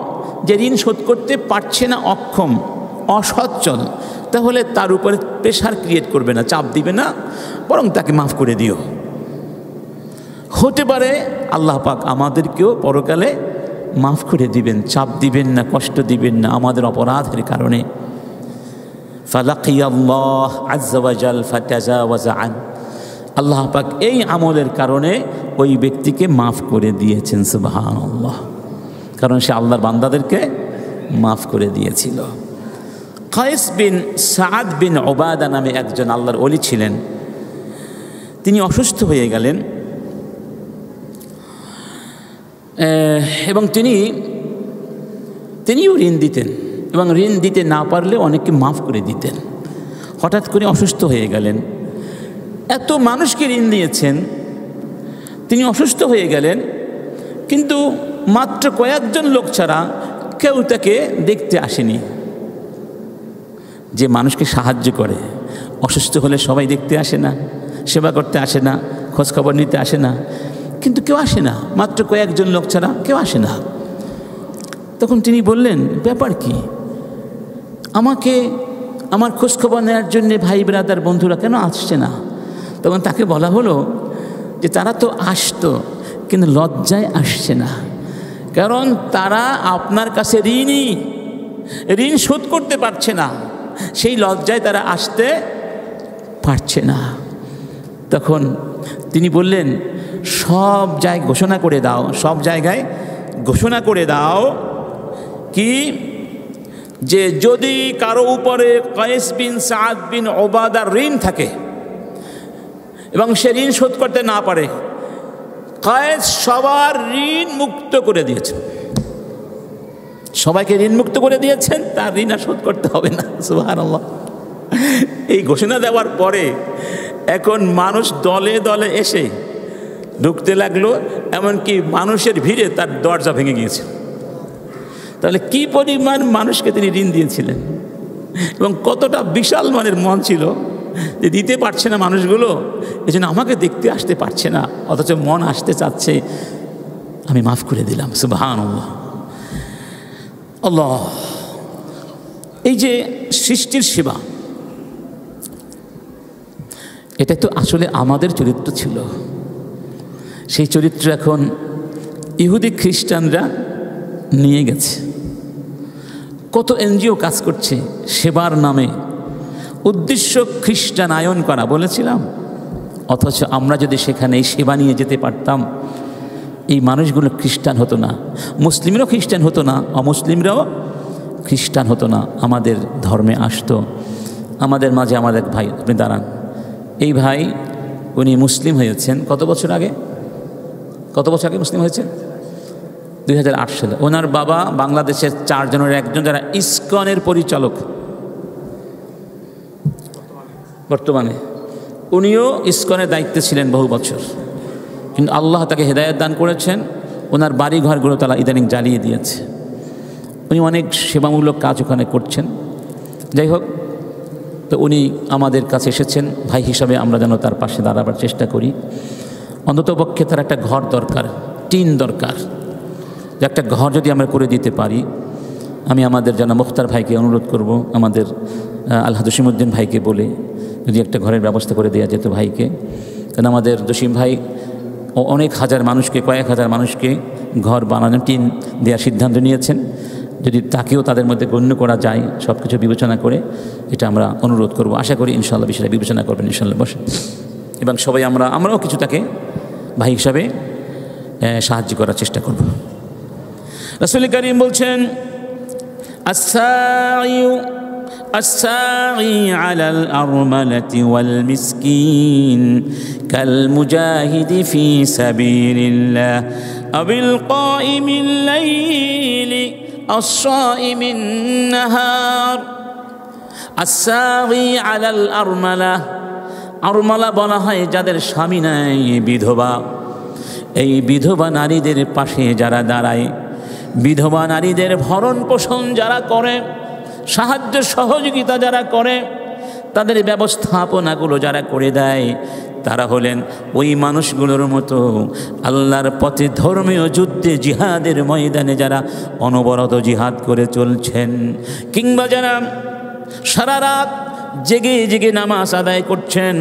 যে ঋণ শোধ করতে পারছে না, অক্ষম, অসচ্ছল, তাহলে তার উপরে প্রেশার ক্রিয়েট করবে না, চাপ দিবে না, বরং তাকে মাফ করে দিও। হতে পারে আল্লাহ পাক আমাদেরকেও পরকালে মাফ করে দিবেন, চাপ দিবেন না, কষ্ট দিবেন না আমাদের অপরাধের কারণে। ফালাকিয়াল্লাহ আযজা ওয়া জাল ফাতাজাওয়াজা আন। আল্লাহ পাক এই আমলের কারণে ওই ব্যক্তিকে মাফ করে দিয়েছেন। সুবহানাল্লাহ। কারণ সে আল্লাহর বান্দাদেরকে মাফ করে দিয়েছিল। কায়েস বিন সাদ বিন উবাদা নামে একজন আল্লাহর ওলি ছিলেন। তিনি অসুস্থ হয়ে গেলেন এবং তিনিও ঋণ দিতেন, এবং ঋণ দিতে না পারলে অনেককে মাফ করে দিতেন। হঠাৎ করে অসুস্থ হয়ে গেলেন, এত মানুষকে ঋণ দিয়েছেন, তিনি অসুস্থ হয়ে গেলেন, কিন্তু মাত্র কয়েকজন লোক ছাড়া কেউ তাকে দেখতে আসেনি। যে মানুষকে সাহায্য করে, অসুস্থ হলে সবাই দেখতে আসে না, সেবা করতে আসে না, খোঁজখবর নিতে আসে না, কিন্তু কেউ আসে না, মাত্র কয়েকজন লোক ছাড়া কেউ আসে না। তখন তিনি বললেন ব্যাপার কি, আমাকে আমার খোঁজখবর নেওয়ার জন্যে ভাই ব্রাদার বন্ধুরা কেন আসছে না? তখন তাকে বলা হলো যে তারা তো আসতো, কিন্তু লজ্জায় আসছে না, কারণ তারা আপনার কাছে ঋণ শোধ করতে পারছে না, সেই লজ্জায় তারা আসতে পারছে না। তখন তিনি বললেন সব জায়গায় ঘোষণা করে দাও, সব জায়গায় ঘোষণা করে দাও কি, যে যদি কারো উপরে কায়েস বিন সাদ বিন উবাদার ঋণ থাকে এবং সে ঋণ শোধ করতে না পারে, কায়েস সবার ঋণ মুক্ত করে দিয়েছেন, সবাইকে ঋণ মুক্ত করে দিয়েছেন, তার ঋণ আর শোধ করতে হবে না। সুবহানাল্লাহ। এই ঘোষণা দেওয়ার পরে এখন মানুষ দলে দলে এসে ঢুকতে লাগলো, এমনকি মানুষের ভিড়ে তার দরজা ভেঙে গিয়েছে। তাহলে কি পরিমাণ মানুষকে তিনি ঋণ দিয়েছিলেন এবং কতটা বিশাল মানের মন ছিল যে দিতে পারছে না মানুষগুলো, এই জন্য আমাকে দেখতে আসতে পারছে না, অথচ মন আসতে চাচ্ছে, আমি মাফ করে দিলাম। সুবহানাল্লাহ। আল্লাহ, এই যে সৃষ্টির সেবা, এটা তো আসলে আমাদের চরিত্র ছিল, সেই চরিত্র এখন ইহুদি খ্রিস্টানরা নিয়ে গেছে। কত এনজিও কাজ করছে সেবার নামে, উদ্দেশ্য খ্রিস্টানায়ন করা, বলেছিলাম। অথচ আমরা যদি সেখানে এই সেবা নিয়ে যেতে পারতাম, এই মানুষগুলো খ্রিস্টান হতো না, মুসলিমরাও খ্রিস্টান হতো না, অমুসলিমরাও খ্রিস্টান হতো না, আমাদের ধর্মে আসতো। আমাদের মাঝে আমাদের ভাই, আপনি দাঁড়ান, এই ভাই উনি মুসলিম হয়েছেন কত বছর আগে মুসলিম হয়েছেন? 2008 সালে। ওনার বাবা বাংলাদেশের 4 জনের একজন, যারা ইসকনের পরিচালক বর্তমানে। উনিও ইসকনের দায়িত্বে ছিলেন বহু বছর, কিন্তু আল্লাহ তাকে হেদায়েত দান করেছেন। ওনার বাড়ি ঘরগুলো তারা ইদানিং জ্বালিয়ে দিয়েছে। উনি অনেক সেবামূলক কাজ ওখানে করছেন। যাই হোক, তো উনি আমাদের কাছে এসেছেন, ভাই হিসাবে আমরা যেন তার পাশে দাঁড়াবার চেষ্টা করি। অন্ততপক্ষে তার একটা ঘর দরকার, টিন দরকার। যে একটা ঘর যদি আমরা করে দিতে পারি, আমি আমাদের জানা মুখতার ভাইকে অনুরোধ করব, আমাদের আলহাজ জসিমউদ্দিন ভাইকে বলে যদি একটা ঘরের ব্যবস্থা করে দেওয়া যেত ভাইকে। কারণ আমাদের জসিম ভাই অনেক হাজার মানুষকে, কয়েক হাজার মানুষকে ঘর বানানো, টিন দেওয়ার সিদ্ধান্ত নিয়েছেন। যদি তাকেও তাদের মধ্যে গণ্য করা যায়, সব কিছু বিবেচনা করে, এটা আমরা অনুরোধ করব। আশা করি ইনশাআল্লাহ বিষয়টা বিবেচনা করবেন ইনশাআল্লাহ বসে, এবং সবাই আমরাও কিছু তাকে ভাই হিসাবে সাহায্য করার চেষ্টা করব। রাসূল কারীম বলছেন, الساعي على الأرملة والمسكين كالمجاهد في سبيل الله أو القائم الليل الصائم النهار الساعي على الأرملة আরমালা বলা হয় যাদের স্বামী নাই, বিধবা। এই বিধবা নারীদের পাশে যারা দাঁড়ায়, বিধবা নারীদের ভরণ পোষণ যারা করে, সাহায্য সহযোগিতা যারা করে, তাদের ব্যবস্থাপনাগুলো যারা করে দেয়, তারা হলেন ওই মানুষগুলোর মতো আল্লাহর পথে ধর্মীয় যুদ্ধে, জিহাদের ময়দানে যারা অনবরত জিহাদ করে চলছেন, কিংবা যারা সারা রাত জেগে জেগে নামাজ আদায় করছেন,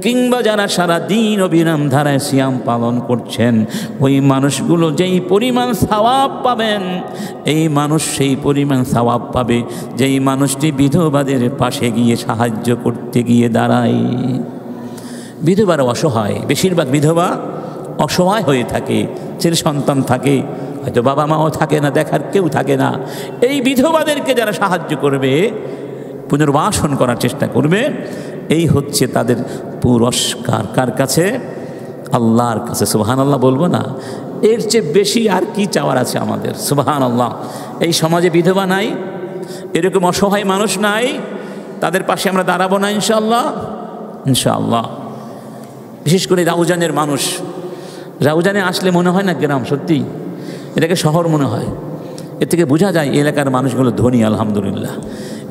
কিংবা যারা সারা দিন অবিরাম ধারায় সিয়াম পালন করছেন, ওই মানুষগুলো যেই পরিমাণ সওয়াব পাবেন, এই মানুষ সেই পরিমাণ সওয়াব পাবে যেই মানুষটি বিধবাদের পাশে গিয়ে সাহায্য করতে গিয়ে দাঁড়ায়। বিধবার অসহায়, বেশিরভাগ বিধবা অসহায় হয়ে থাকে, ছেলে সন্তান থাকে, হয়তো বাবা মাও থাকে না, দেখার কেউ থাকে না। এই বিধবাদেরকে যারা সাহায্য করবে, পুনর্বাসন করার চেষ্টা করবে, এই হচ্ছে তাদের পুরস্কার। কার কাছে? আল্লাহর কাছে। সুবহানাল্লাহ বলবো না? এর চেয়ে বেশি আর কি চাওয়ার আছে আমাদের? সুবহানাল্লাহ। এই সমাজে বিধবা নাই, এরকম অসহায় মানুষ নাই, তাদের পাশে আমরা দাঁড়াবো না ইনশাআল্লাহ? ইনশাআল্লাহ। বিশেষ করে রাউজানের মানুষ, রাউজানে আসলে মনে হয় না গ্রাম, সত্যি এটাকে শহর মনে হয়। এর থেকে বোঝা যায় এলাকার মানুষগুলো ধনী, আলহামদুলিল্লাহ।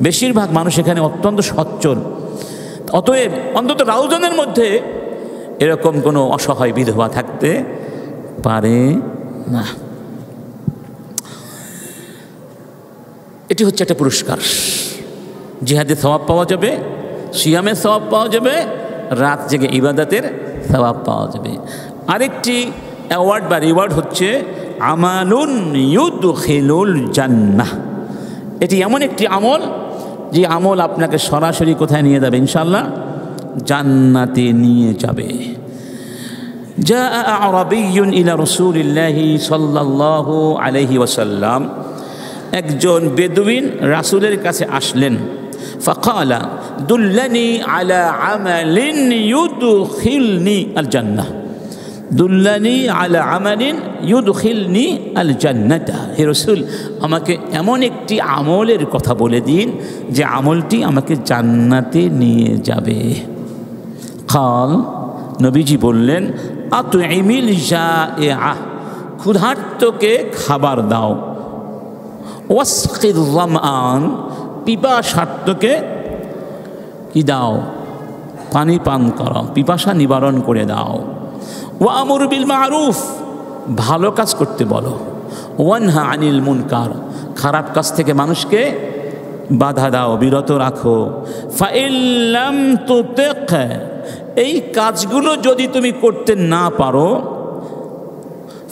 বেশিরভাগ মানুষ এখানে অত্যন্ত সচ্ছল। অতএব অন্তত রাউজানের মধ্যে এরকম কোনো অসহায় বিধবা থাকতে পারে না। এটি হচ্ছে একটা পুরস্কার। জিহাদের সওয়াব পাওয়া যাবে, সিয়ামের সওয়াব পাওয়া যাবে, রাত জেগে ইবাদতের সওয়াব পাওয়া যাবে। আরেকটি অ্যাওয়ার্ড বা রিওয়ার্ড হচ্ছে আমালুন ইউদখিলুল জান্নাহ। এটি এমন একটি আমল, যে আমল আপনাকে সরাসরি কোথায় নিয়ে যাবে? ইনশাআল্লাহ জান্নাতে নিয়ে যাবে। জাআ আরাবিয়্যুন ইলা রাসূলিল্লাহি সাল্লাল্লাহু আলাইহি ওয়াসাল্লাম, একজন বেদুইন রাসূলের কাছে আসলেন। ফাকালা দুল্লানি আলা আমালিন ইউদখিলনি আল জান্নাহ, দুল্লানি আলা আমালিন ইউদখিলনি আল জান্নাতা। হে রাসূল, আমাকে এমন একটি আমলের কথা বলে দিন যে আমলটি আমাকে জান্নাতে নিয়ে যাবে। কাল, নবীজি বললেন, আতুইমিল জাইআ, ক্ষুধার্তকে খাবার দাও। ওয়াসকির যামআন, পিপাসার্তকে কি দাও? পানি পান করো, পিপাসা নিবারণ করে দাও। ওয়ামুর বিল মারুফ, ভালো কাজ করতে বলো। ওয়ানহা আনিল মুনকার, খারাপ কাজ থেকে মানুষকে বাধা দাও, বিরত রাখো। ফাইল্লাম তুতিক, এই কাজগুলো যদি তুমি করতে না পারো,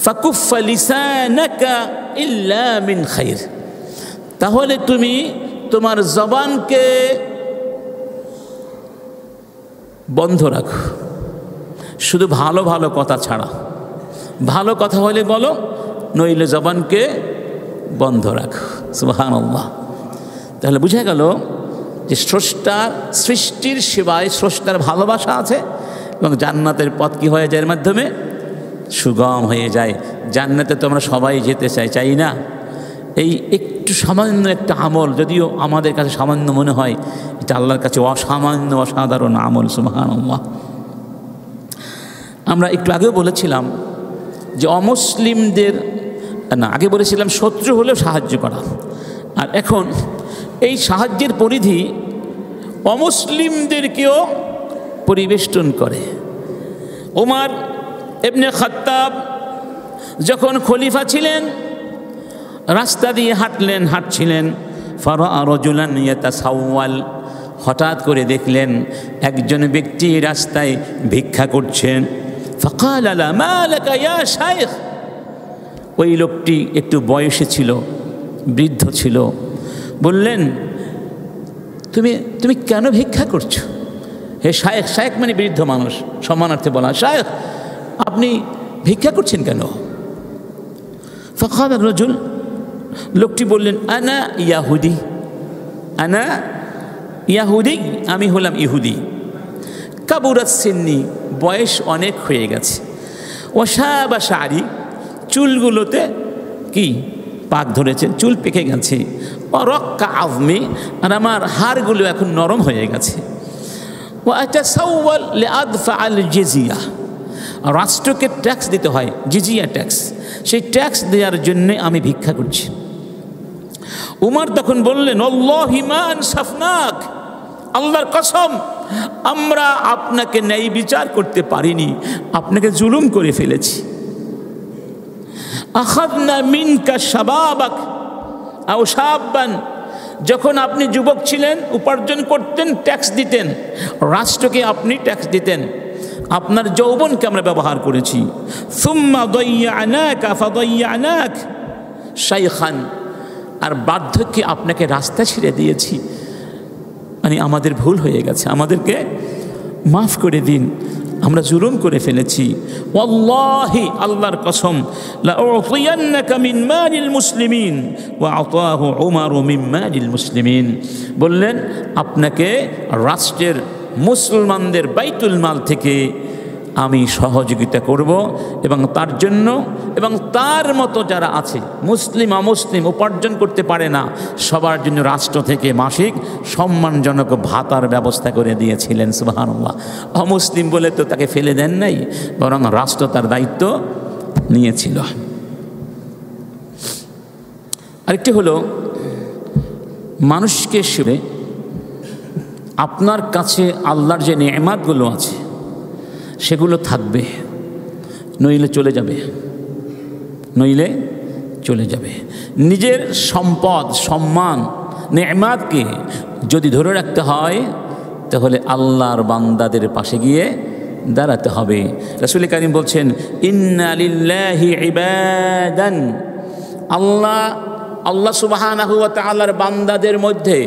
ফাকুফা লিসানাকা ইল্লা মিন খাইর, তাহলে তুমি তোমার জবানকে বন্ধ রাখো, শুধু ভালো ভালো কথা ছাড়া। ভালো কথা হলে বলো, নইলে জবানকে বন্ধ রাখো। সুবহানাল্লাহ। তাহলে বুঝা গেল যে স্রষ্টার সৃষ্টির সেবায় স্রষ্টার ভালোবাসা আছে এবং জান্নাতের পথ কি হয়ে যায় এর মাধ্যমে? সুগম হয়ে যায়। জান্নাতে তো আমরা সবাই যেতে চাই না? এই একটু সামান্য একটা আমল, যদিও আমাদের কাছে সামান্য মনে হয়, এটা আল্লাহর কাছে অসামান্য অসাধারণ আমল। সুবহানাল্লাহ। আমরা একটু আগেও বলেছিলাম যে অমুসলিমদের আগে বলেছিলাম শত্রু হলেও সাহায্য করা, আর এখন এই সাহায্যের পরিধি অমুসলিমদেরকেও পরিবেষ্টন করে। ওমর ইবনে খাত্তাব যখন খলিফা ছিলেন, রাস্তা দিয়ে হাঁটছিলেন, ফারাআ রাজুলান ইয়াতাসাওয়াল, হঠাৎ করে দেখলেন একজন ব্যক্তি রাস্তায় ভিক্ষা করছেন। ফাকালা লা মা লাকা ইয়া শাইখ, ওই লোকটি একটু বয়সে ছিল, বৃদ্ধ ছিল। বললেন, তুমি কেন ভিক্ষা করছো? হে শায়েখ, শায়েখ মানে বৃদ্ধ মানুষ, সম্মানার্থে বলা, শায়েখ আপনি ভিক্ষা করছেন কেন? ফাকাল রাজুল, লোকটি বললেন, আনা ইয়াহুদি, আনা ইয়াহুদি, আমি হলাম ইহুদি। কাবুরাত সিন্নি, বয়স অনেক হয়ে গেছে। ওয়াশাবা শারি, চুলগুলোতে কি পাক ধরেছে, চুল পেকে গেছে। অরক্কা আজমি, আর আমার হাড়গুলো এখন নরম হয়ে গেছে। ও আতাসাওয়াল লিআদফা আল জিজিয়া, রাষ্ট্রকে ট্যাক্স দিতে হয়, জিজিয়া ট্যাক্স, সেই ট্যাক্স দেওয়ার জন্যে আমি ভিক্ষা করছি। উমর তখন বললেন, আল্লাহি মা আনসাফনাক, আল্লাহর কসম আমরা আপনাকে ন্যায় বিচার করতে পারিনি, আপনাকে জুলুম করে ফেলেছি। আখাযনা মিনকা শাবাবাক আও শাবান, যখন আপনি যুবক ছিলেন, উপার্জন করতেন, ট্যাক্স দিতেন, রাষ্ট্রকে আপনি ট্যাক্স দিতেন, আপনার যৌবনকে আমরা ব্যবহার করেছি। সুম্মা দাইয়ানাকা ফাদাইয়ানাক শাইখান, আর বার্ধক্যে আপনাকে রাস্তা ছেড়ে দিয়েছি, মানে আমাদের ভুল হয়ে গেছে, আমাদেরকে মাফ করে দিন, আমরা জুলুম করে ফেলেছি। ওয়াল্লাহি, আল্লাহর কসম, লা উতিয়ান্নাকা মিন মালিল মুসলিমিন ওয়া আতাহু উমর মিন মালিল মুসলিমিন, বললেন আপনাকে রাষ্ট্রের মুসলমানদের বাইতুল মাল থেকে আমি সহযোগিতা করব, এবং তার জন্য এবং তার মতো যারা আছে মুসলিম অমুসলিম উপার্জন করতে পারে না, সবার জন্য রাষ্ট্র থেকে মাসিক সম্মানজনক ভাতার ব্যবস্থা করে দিয়েছিলেন। সুবহানাল্লাহ। অমুসলিম বলে তো তাকে ফেলে দেন নাই, বরং রাষ্ট্র তার দায়িত্ব নিয়েছিল। আরেকটি হলো, মানুষকে শুনে আপনার কাছে আল্লাহর যে নেয়ামতগুলো আছে সেগুলো থাকবে, নইলে চলে যাবে, নইলে চলে যাবে। নিজের সম্পদ, সম্মান, নেয়ামতকে যদি ধরে রাখতে হয়, তাহলে আল্লাহর বান্দাদের পাশে গিয়ে দাঁড়াতে হবে। রাসূল কারীম বলছেন, ইন্না লিল্লাহি ইবাদান, আল্লাহ সুবহানাহু ওয়া তাআলার বান্দাদের মধ্যে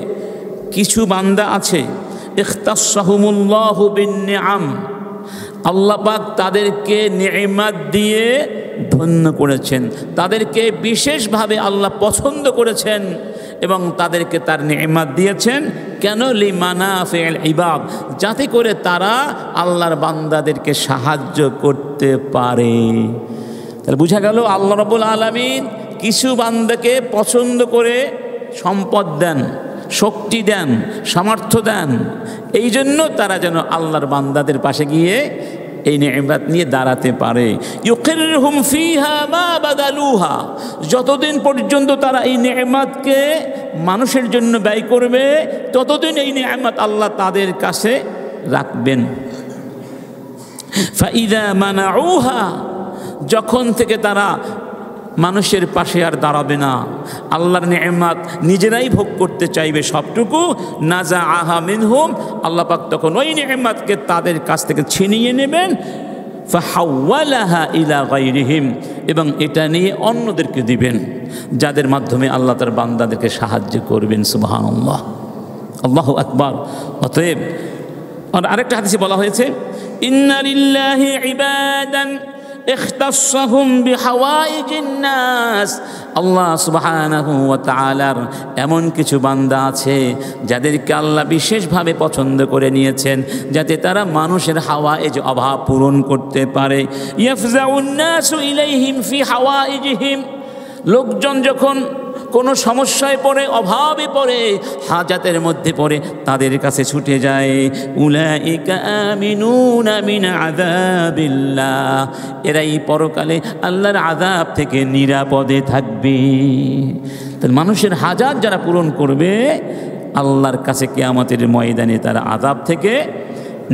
কিছু বান্দা আছে, ইখতাসসাহুমুল্লাহু বিন-নিআম, আল্লাহ পাক তাদেরকে নেয়ামত দিয়ে ধন্য করেছেন, তাদেরকে বিশেষভাবে আল্লাহ পছন্দ করেছেন এবং তাদেরকে তার নেয়ামত দিয়েছেন। কেন? লিমানাফিল ইবাদ, যাতে করে তারা আল্লাহর বান্দাদেরকে সাহায্য করতে পারে। তাহলে বোঝা গেল আল্লাহ রাব্বুল আলামিন কিছু বান্দাকে পছন্দ করে সম্পদ দেন, শক্তি দেন, সামর্থ্য দেন, এই জন্য তারা যেন আল্লাহর বান্দাদের পাশে গিয়ে এই নেয়ামত নিয়ে দাঁড়াতে পারে। ইউকিরহুম ফিহা মা বাদালুহা, যতদিন পর্যন্ত তারা এই নেয়ামতকে মানুষের জন্য ব্যয় করবে, ততদিন এই নেয়ামত আল্লাহ তাদের কাছে রাখবেন। ফাইদা মানাউহা, যখন থেকে তারা মানুষের পাশে আর দাঁড়াবে না, আল্লাহর নেয়ামত নিজেরাই ভোগ করতে চাইবে সবটুকু, নাযাআহা মিনহুম, আল্লাহ পাক তখন ওই নেয়ামতকে তাদের কাছ থেকে ছিনিয়ে নেবেন। ফাহাওয়ালাহা ইলা গায়রিহিম, এবং এটা নিয়ে অন্যদেরকে দিবেন, যাদের মাধ্যমে আল্লাহ তার বান্দাদেরকে সাহায্য করবেন। সুবহানাল্লাহ, আল্লাহু আকবার। অতএব আরেকটা হাদিসে বলা হয়েছে, ইন্না লিল্লাহি ইবাদান ইখতাসসাহুম বিহাওয়াইজিন নাস, আল্লাহ সুবহানাহু ওয়া তাআলার এমন কিছু বান্দা আছে যাদেরকে আল্লাহ বিশেষভাবে পছন্দ করে নিয়েছেন, যাতে তারা মানুষের হাওয়াইজ অভাব পূরণ করতে পারে। ইয়াফজাউন নাসু ইলাইহিম ফি হাওয়াইজিহিম, লোকজন যখন কোনো সমস্যায় পড়ে, অভাবে পড়ে, হাজাতের মধ্যে পড়ে, তাদের কাছে ছুটে যায়। উলাইকা আমিনুনা মিন আযাবিল্লাহ, এরাই পরকালে আল্লাহর আযাব থেকে নিরাপদে থাকবে। তাহলে মানুষের হাজাত যারা পূরণ করবে, আল্লাহর কাছে কিয়ামতের ময়দানে তারা আযাব থেকে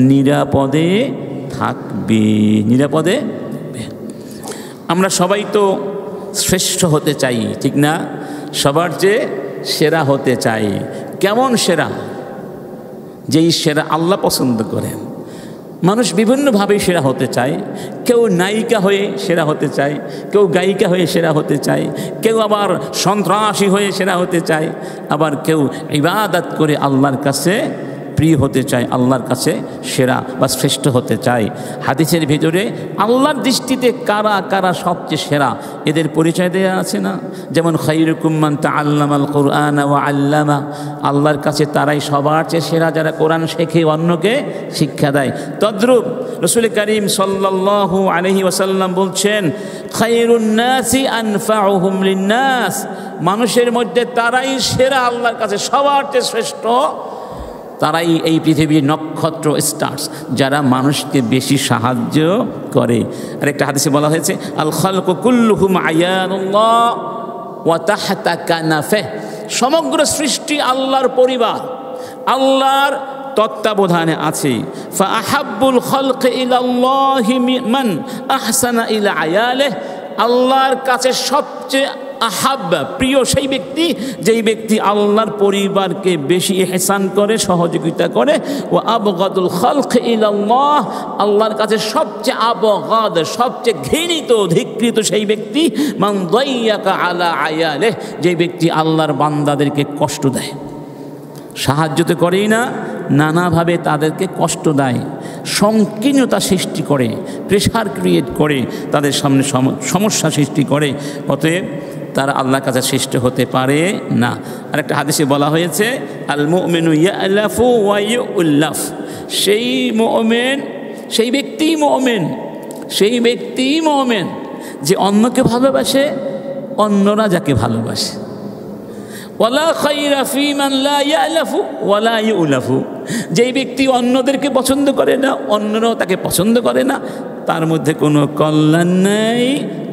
নিরাপদে থাকবে, নিরাপদে। আমরা সবাই তো শ্রেষ্ঠ হতে চাই, ঠিক না? সবার চেয়ে সেরা হতে চাই। কেমন সেরা? যেই সেরা আল্লাহ পছন্দ করেন। মানুষ বিভিন্নভাবে সেরা হতে চায়। কেউ নায়িকা হয়ে সেরা হতে চায়, কেউ গায়িকা হয়ে সেরা হতে চায়, কেউ আবার সন্ত্রাসী হয়ে সেরা হতে চায়, আবার কেউ ইবাদত করে আল্লাহর কাছে প্রিয় হতে চায়, আল্লাহর কাছে সেরা বা শ্রেষ্ঠ হতে চায়। হাদিসের ভিতরে আল্লাহর দৃষ্টিতে কারা কারা সবচেয়ে সেরা এদের পরিচয় দেওয়া আছে না? যেমন খায়রুকুম মান তাআল্লামাল কুরআনা ওয়া আল্লামা, আল্লাহর কাছে তারাই সবার চেয়ে সেরা যারা কোরআন শেখে, অন্যকে শিক্ষা দেয়। তদ্রূপ রাসূল করিম সাল্লাল্লাহু আলাইহি ওয়াসাল্লাম বলছেন, খায়রুন নাসি আনফাউহুম লিন-নাস, মানুষের মধ্যে তারাই সেরা আল্লাহর কাছে, সবার চেয়ে শ্রেষ্ঠ তারাই এই পৃথিবীর নক্ষত্র, স্টার্স, যারা মানুষকে বেশি সাহায্য করে। আর একটা হাদিসে বলা হয়েছে, আল খালকু কুল্লুহুম আয়ানুল্লাহ ওয়া তাহতা কানাফে, সমগ্র সৃষ্টি আল্লাহর পরিবার, আল্লাহর তত্ত্বাবধানে আছে। ফা আহাব্বুল খালকি ইলাল্লাহি মান আহসানা ইলা আয়ালিহি, আল্লাহর কাছে সবচেয়ে আহাব্বা, প্রিয় সেই ব্যক্তি যেই ব্যক্তি আল্লাহর পরিবারকে বেশি ইহসান করে, সহযোগিতা করে। ও আবগাদুল খালকি ইলাল্লাহ, আল্লাহর কাছে সবচেয়ে আবগাদ, সবচেয়ে ঘৃণিত, ধিক্কৃত সেই ব্যক্তি মান দাইয়াকা আলা আয়ালিহি, যেই ব্যক্তি আল্লাহর বান্দাদেরকে কষ্ট দেয়। সাহায্য তো করেই না, নানাভাবে তাদেরকে কষ্ট দেয়, সংকীর্ণতা সৃষ্টি করে, প্রেশার ক্রিয়েট করে, তাদের সামনে সমস্যা সৃষ্টি করে। অতএব তারা আল্লাহর কাছে শ্রেষ্ঠ হতে পারে না। আর একটা হাদিসে বলা হয়েছে, আল মুমিনু ইয়ালাফু ওয়া ইউল্লাফ, সেই মুমিন, সেই ব্যক্তিই মুমিন, সেই ব্যক্তিই মুমিন যে অন্যকে ভালোবাসে, অন্যরা যাকে ভালোবাসে। ওয়ালা খায়রা ফী মান লা ইয়ালাফু ওয়ালা ইউলাফু, যেই ব্যক্তি অন্যদেরকে পছন্দ করে না, অন্যরাও তাকে পছন্দ করে না, তার মধ্যে কোনো কল্যাণ নেই।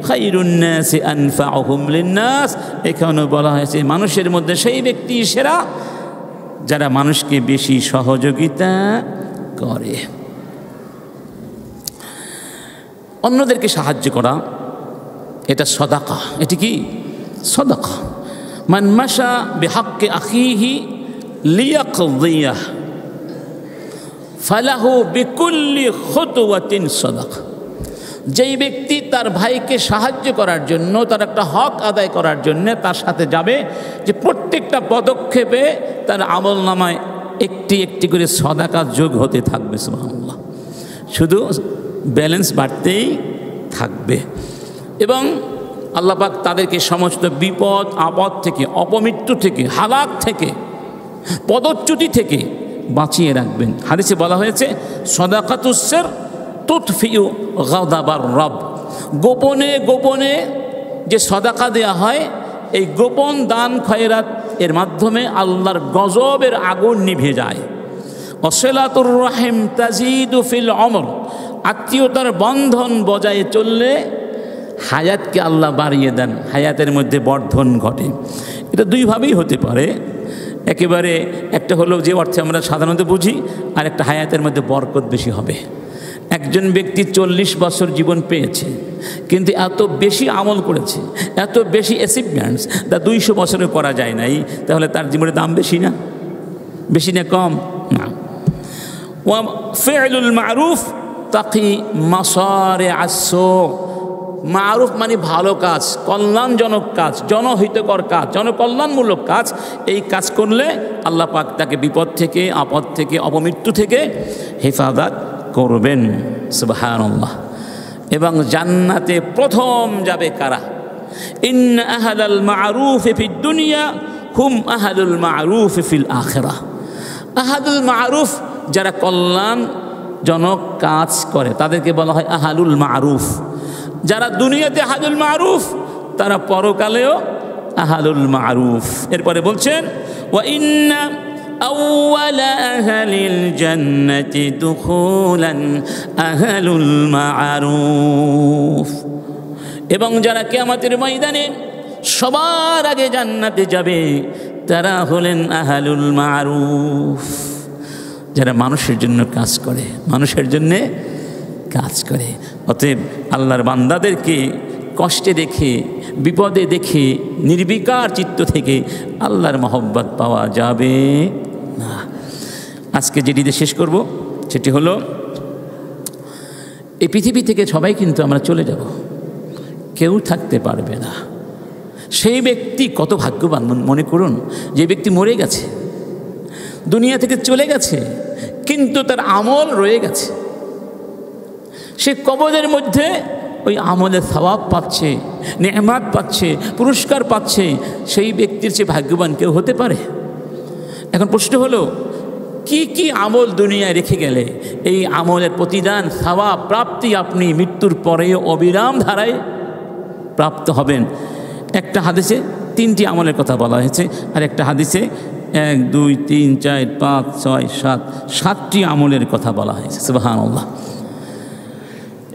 খায়রুন নাসি আনফাউহুম লিন-নাস, এখানে বলা হয়েছে মানুষের মধ্যে সেই ব্যক্তি সেরা যারা মানুষকে বেশি সহযোগিতা করে। অন্যদেরকে সাহায্য করা এটা সাদাকা। এটি কি? সাদাকা। মান মাশা বিহাক্কি আখিহি লিয়াকদিয়াহ ফালাহু বিকুল্লি খুতওয়াতিন সাদাকা, যেই ব্যক্তি তার ভাইকে সাহায্য করার জন্য, তার একটা হক আদায় করার জন্য তার সাথে যাবে, যে প্রত্যেকটা পদক্ষেপে তার আমল নামায় একটি একটি করে সাদাকা যোগ হতে থাকবে। সুবহানাল্লাহ, শুধু ব্যালেন্স বাড়তেই থাকবে। এবং আল্লাহ পাক তাদেরকে সমস্ত বিপদ আপদ থেকে, অপমৃত্যু থেকে, হালাক থেকে, পদচ্যুতি থেকে বাঁচিয়ে রাখবেন। হাদিসে বলা হয়েছে, সাদাকাতুস সির তুতফিউ গাদাবার রব, গোপনে গোপনে যে সাদাকা দেয়া হয়, এই গোপন দান খয়রাত এর মাধ্যমে আল্লাহর গজবের আগুন নিভে যায়। ওয়াসিলাতুর রাহিম তাজিদু ফিল উমর, আত্মীয়তার বন্ধন বজায় চললে হায়াতকে আল্লাহ বাড়িয়ে দেন, হায়াতের মধ্যে বর্ধন ঘটে। এটা দুইভাবেই হতে পারে। একেবারে একটা হলো যে অর্থে আমরা সাধারণত বুঝি, আর একটা হায়াতের মধ্যে বরকত বেশি হবে। একজন ব্যক্তি 40 বছর জীবন পেয়েছে, কিন্তু এত বেশি আমল করেছে, এত বেশি অ্যাচিভমেন্টস তা 200 বছরে করা যায় নাই, তাহলে তার জীবনের দাম বেশি না? বেশি না কম? না। ওয়া ফি'লুল মা'রুফ তাত্তাকি মাসারিআস সু। মারুফ মানে ভালো কাজ, কল্যাণজনক কাজ, জনহিতকর কাজ, জনকল্যাণমূলক কাজ। এই কাজ করলে আল্লাহ পাক তাকে বিপদ থেকে, আপদ থেকে, অপমৃত্যু থেকে হেফাজত করবেন। সুবহানাল্লাহ। এবং জান্নাতে প্রথম যাবে কারা? ইন্না আহলাল মারুফ ফিদ দুনিয়া হুম আহলুল মারুফ ফিল আখিরাহ। আহলুল মারুফ যারা কল্যাণজনক কাজ করে তাদেরকে বলা হয় আহলুল মারুফ। যারা দুনিয়াতে আহলুল মারুফ তারা পরকালেও আহলুল মারুফ। এরপরে বলছেন ওয়া ইন্না আউওয়ালা আহলিল জান্নাতি দুখুলান আহলুল মারুফ। এবং যারা কিয়ামতের ময়দানে সবার আগে জান্নাতে যাবে তারা হলেন আহলুল মারুফ, যারা মানুষের জন্য কাজ করে, মানুষের জন্যে কাজ করে। অতএব আল্লাহর বান্দাদেরকে কষ্টে দেখে, বিপদে দেখে নির্বিকার চিত্ত থেকে আল্লাহর মহব্বত পাওয়া যাবে না। আজকে যেটিতে শেষ করব সেটি হলো, এই পৃথিবী থেকে সবাই কিন্তু আমরা চলে যাব, কেউ থাকতে পারবে না। সেই ব্যক্তি কত ভাগ্যবান মনে করুন, যে ব্যক্তি মরে গেছে, দুনিয়া থেকে চলে গেছে, কিন্তু তার আমল রয়ে গেছে। সে কবরের মধ্যে ওই আমলের সওয়াব পাচ্ছে, নেয়ামত পাচ্ছে, পুরস্কার পাচ্ছে। সেই ব্যক্তির চেয়ে ভাগ্যবান কেউ হতে পারে? এখন প্রশ্ন হলো, কি কি আমল দুনিয়ায় রেখে গেলে এই আমলের প্রতিদান, সওয়াব প্রাপ্তি আপনি মৃত্যুর পরেও অবিরাম ধারায় প্রাপ্ত হবেন? একটা হাদিসে 3টি আমলের কথা বলা হয়েছে, আর একটা হাদিসে 1 2 3 4 5 6 7 7টি আমলের কথা বলা হয়েছে। সুবহানাল্লাহ।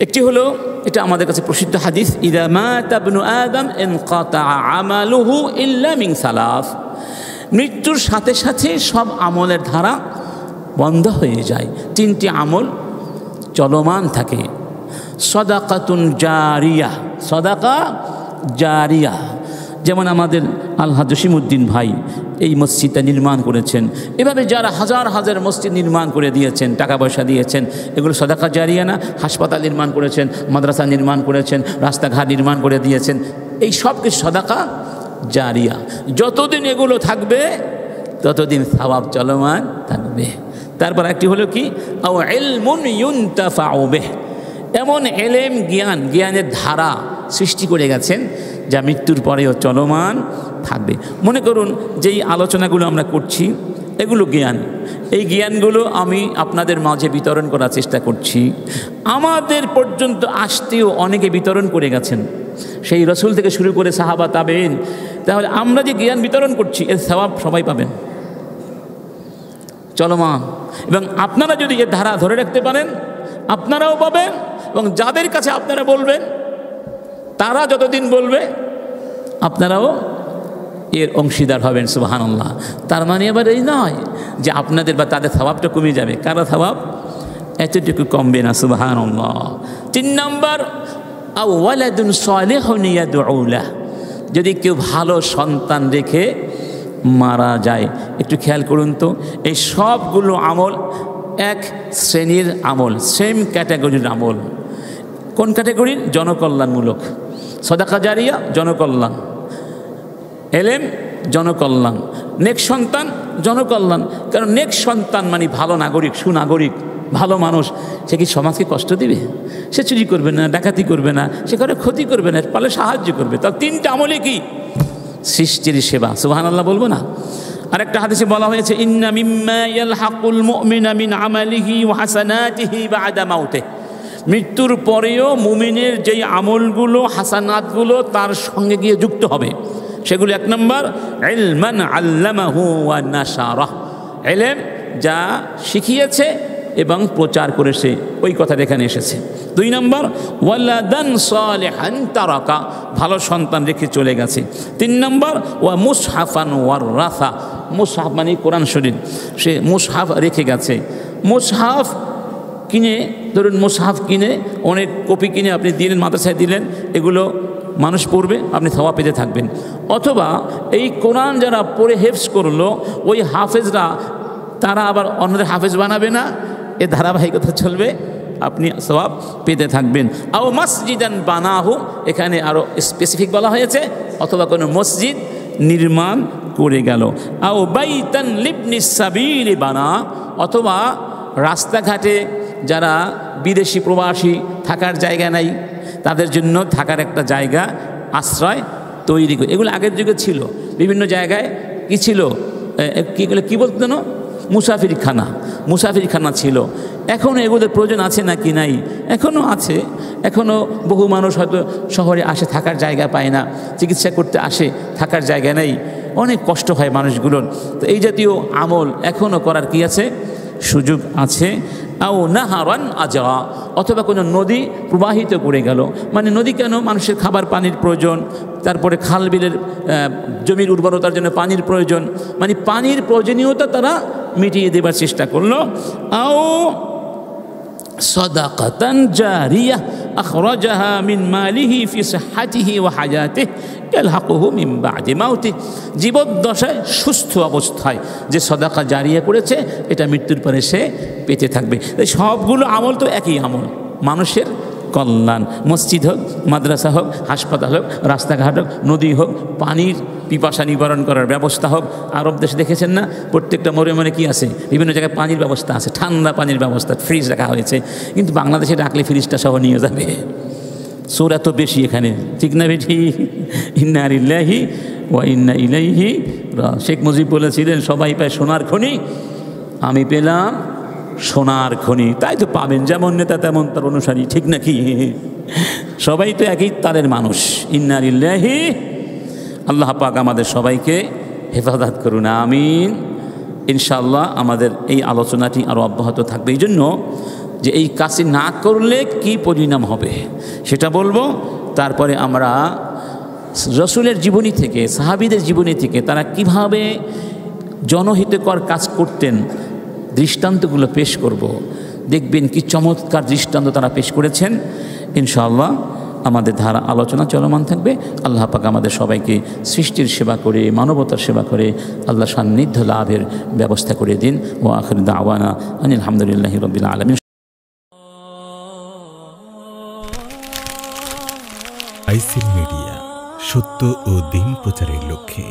একটি হলো, এটা আমাদের কাছে প্রসিদ্ধ হাদিস, ইযা মাতা ইবনু আদম ইনকাতা আমালুহু ইল্লা মিন সালাস। মৃত্যুর সাথে সাথে সব আমলের ধারা বন্ধ হয়ে যায়, 3টি আমল চলমান থাকে। সাদাকাতুন জারিয়া, সাদাকা জারিয়া। যেমন আমাদের আলহাজ জসিমউদ্দিন ভাই এই মসজিদটা নির্মাণ করেছেন, এভাবে যারা হাজার হাজার মসজিদ নির্মাণ করে দিয়েছেন, টাকা পয়সা দিয়েছেন, এগুলো সাদাকা জারিয়া না? হাসপাতাল নির্মাণ করেছেন, মাদ্রাসা নির্মাণ করেছেন, রাস্তাঘাট নির্মাণ করে দিয়েছেন, এই সব কিছু সাদাকা জারিয়া। যতদিন এগুলো থাকবে ততদিন সওয়াব চলমান থাকবে। তারপর একটি হলো কি, আও ইলমুন ইউনতাফাউ বিহ। এমন এলেম, জ্ঞান, জ্ঞানের ধারা সৃষ্টি করে গেছেন যা মৃত্যুর পরেও চলমান থাকবে। মনে করুন যেই আলোচনাগুলো আমরা করছি এগুলো জ্ঞান, এই জ্ঞানগুলো আমি আপনাদের মাঝে বিতরণ করার চেষ্টা করছি। আমাদের পর্যন্ত আসতেও অনেকে বিতরণ করে গেছেন, সেই রসুল থেকে শুরু করে সাহাবা, তাবেঈন। তাহলে আমরা যে জ্ঞান বিতরণ করছি এর সওয়াব সবাই পাবেন, চলমান। এবং আপনারা যদি এর ধারা ধরে রাখতে পারেন আপনারাও পাবেন, এবং যাদের কাছে আপনারা বলবেন তারা যতদিন বলবে আপনারাও এর অংশীদার হবেন। সুবহানাল্লাহ। তার মানে এবার এই নয় যে আপনাদের বা তাদের সওয়াবটা কমে যাবে, কারো সওয়াব এতটুকু কমবে না। সুবহানাল্লাহ। 3 নম্বর, আও ওয়ালাদুন সালিহুন ইয়াদউ লাহ। যদি কেউ ভালো সন্তান রেখে মারা যায়, একটু খেয়াল করুন তো, এই সবগুলো আমল এক শ্রেণীর আমল, সেম ক্যাটাগরির আমল। কোন ক্যাটাগরির? জনকল্যাণমূলক। সাদাকা জারিয়া জনকল্যাণ, এলেম জনকল্যাণ, নেক সন্তান জনকল্যাণ। কারণ নেক সন্তান মানে ভালো নাগরিক, সুনাগরিক, ভালো মানুষ। সে কি সমাজকে কষ্ট দিবে? সে চুরি করবে না, ডাকাতি করবে না, সে কারো ক্ষতি করবে না, পারলে সাহায্য করবে। তার 3টা আমলে কি? সৃষ্টির সেবা। সুবহানাল্লাহ বলবো না? আরেকটা হাদিসে বলা হয়েছে, ইন্না মিম্মা ইয়ালহাকুল মুমিনা মিন আমালিহি ওয়া হাসানাতিহি বা'দা মাউতিহি। মৃত্যুর পরেও মুমিনের যেই আমলগুলো, হাসানাতগুলো তার সঙ্গে গিয়ে যুক্ত হবে, সেগুলো 1 নম্বর, ইলমান আল্লামাহু ওয়া নাশারাহ। ইলম যা শিখিয়েছে এবং প্রচার করেছে, ওই কথাটা এখানে এসেছে। 2 নম্বর, ওয়ালাদান সালিহান তারাকা। ভালো সন্তান রেখে চলে গেছে। 3 নম্বর, ওয়া মুসহাফান ওয়ারাসা। মুসহাফ মানে কোরআন শরীফ, সে মুসহাফ রেখে গেছে। মুসহাফ কিনে, ধরুন মুসহাফ কিনে, অনেক কপি কিনে আপনি দিলেন, মাদ্রাসায় দিলেন, এগুলো মানুষ পড়বে, আপনি সওয়াব পেতে থাকবেন। অথবা এই কোরআন যারা পড়ে হেফজ করলো, ওই হাফেজরা তারা আবার অন্যদের হাফেজ বানাবে না, এ ধারাবাহিকতা চলবে আপনি সওয়াব পেতে থাকবেন। আও মসজিদান বানাহু, এখানে আরও স্পেসিফিক বলা হয়েছে, অথবা কোনো মসজিদ নির্মাণ করে গেল। আও বাইতান লিবনিস সাবিলি বানা, অথবা রাস্তাঘাটে যারা বিদেশি প্রবাসী থাকার জায়গা নাই, তাদের জন্য থাকার একটা জায়গা আশ্রয় তৈরি করে। এগুলো আগের যুগে ছিল, বিভিন্ন জায়গায় কি ছিল, কী বলতো না, মুসাফিরখানা ছিল। এখনও এগুলোর প্রয়োজন আছে নাকি নাই? এখনও আছে। এখনও বহু মানুষ হয়তো শহরে আসে, থাকার জায়গা পায় না, চিকিৎসা করতে আসে, থাকার জায়গা নেই, অনেক কষ্ট হয় মানুষগুলোর। তো এই জাতীয় আমল এখনও করার কি আছে, সুযোগ আছে। আও নাহারান আজরা, অথবা কোনো নদী প্রবাহিত করে গেল। মানে নদী কেন, মানুষের খাবার পানির প্রয়োজন, তারপরে খাল বিলের জমির উর্বরতার জন্য পানির প্রয়োজন, মানে পানির প্রয়োজনীয়তা তারা মিটিয়ে দেবার চেষ্টা করলো। আও সাদাকাতান জারিয়া আখরাজাহা মিন মালিহি ফি সিহহাতিহি ওয়া হায়াতিহি ইয়ালহাকুহু মিন বা'দি মাউতিহি, জীবদ্দশায় সুস্থ অবস্থায় যে সাদাকা জারিয়া করেছে, এটা মৃত্যুর পরে সে পেতে থাকবে। সবগুলো আমল তো একই আমল, মানুষের কল্যাণ। মসজিদ হোক, মাদ্রাসা হোক, হাসপাতাল হোক, রাস্তাঘাট হোক, নদী হোক, পানির পিপাসা নিবারণ করার ব্যবস্থা হোক। আরব দেশে দেখেছেন না, প্রত্যেকটা মোড়ে মোড়ে কী আছে, বিভিন্ন জায়গায় পানির ব্যবস্থা আছে, ঠান্ডা পানির ব্যবস্থা, ফ্রিজ রাখা হয়েছে। কিন্তু বাংলাদেশে রাখলে ফ্রিজটা সহ নিয়ে যাবে, চোর এত বেশি এখানে, ঠিক না বেঠি? ইন্না লিল্লাহি ওয়া ইন্না ইলাইহি রাজিউন। শেখ মুজিব বলেছিলেন, সবাই পায় সোনার খনি, আমি পেলাম সোনার খনি। তাই তো পাবেন, যেমন নেতা তেমন তার অনুসারী, ঠিক নাকি? সবাই তো একই তারের মানুষ। ইন্না লিল্লাহি, আল্লাহ পাক আমাদের সবাইকে হেফাজত করুন, আমিন। ইনশাআল্লাহ আমাদের এই আলোচনাটি আরও অব্যাহত থাকবে। এই জন্য যে এই কাজটি না করলে কি পরিণাম হবে সেটা বলবো। তারপরে আমরা রসুলের জীবনী থেকে, সাহাবীদের জীবনী থেকে তারা কিভাবে জনহিতকর কাজ করতেন, দৃষ্টান্তগুলো পেশ করব। দেখবেন কি চমৎকার দৃষ্টান্ত তারা পেশ করেছেন। ইনশাআল্লাহ আমাদের ধারা আলোচনা চলমান থাকবে। আল্লাহ পাক আমাদের সবাইকে সৃষ্টির সেবা করে, মানবতার সেবা করে আল্লাহ সান্নিধ্য লাভের ব্যবস্থা করে দিন। ওয়া আখিরু দাওয়ানা আনিল হামদুলিল্লাহি রাব্বিল আলামিন।
আইসিল মিডিয়া, সত্য ও দিন প্রচারের লক্ষ্যে।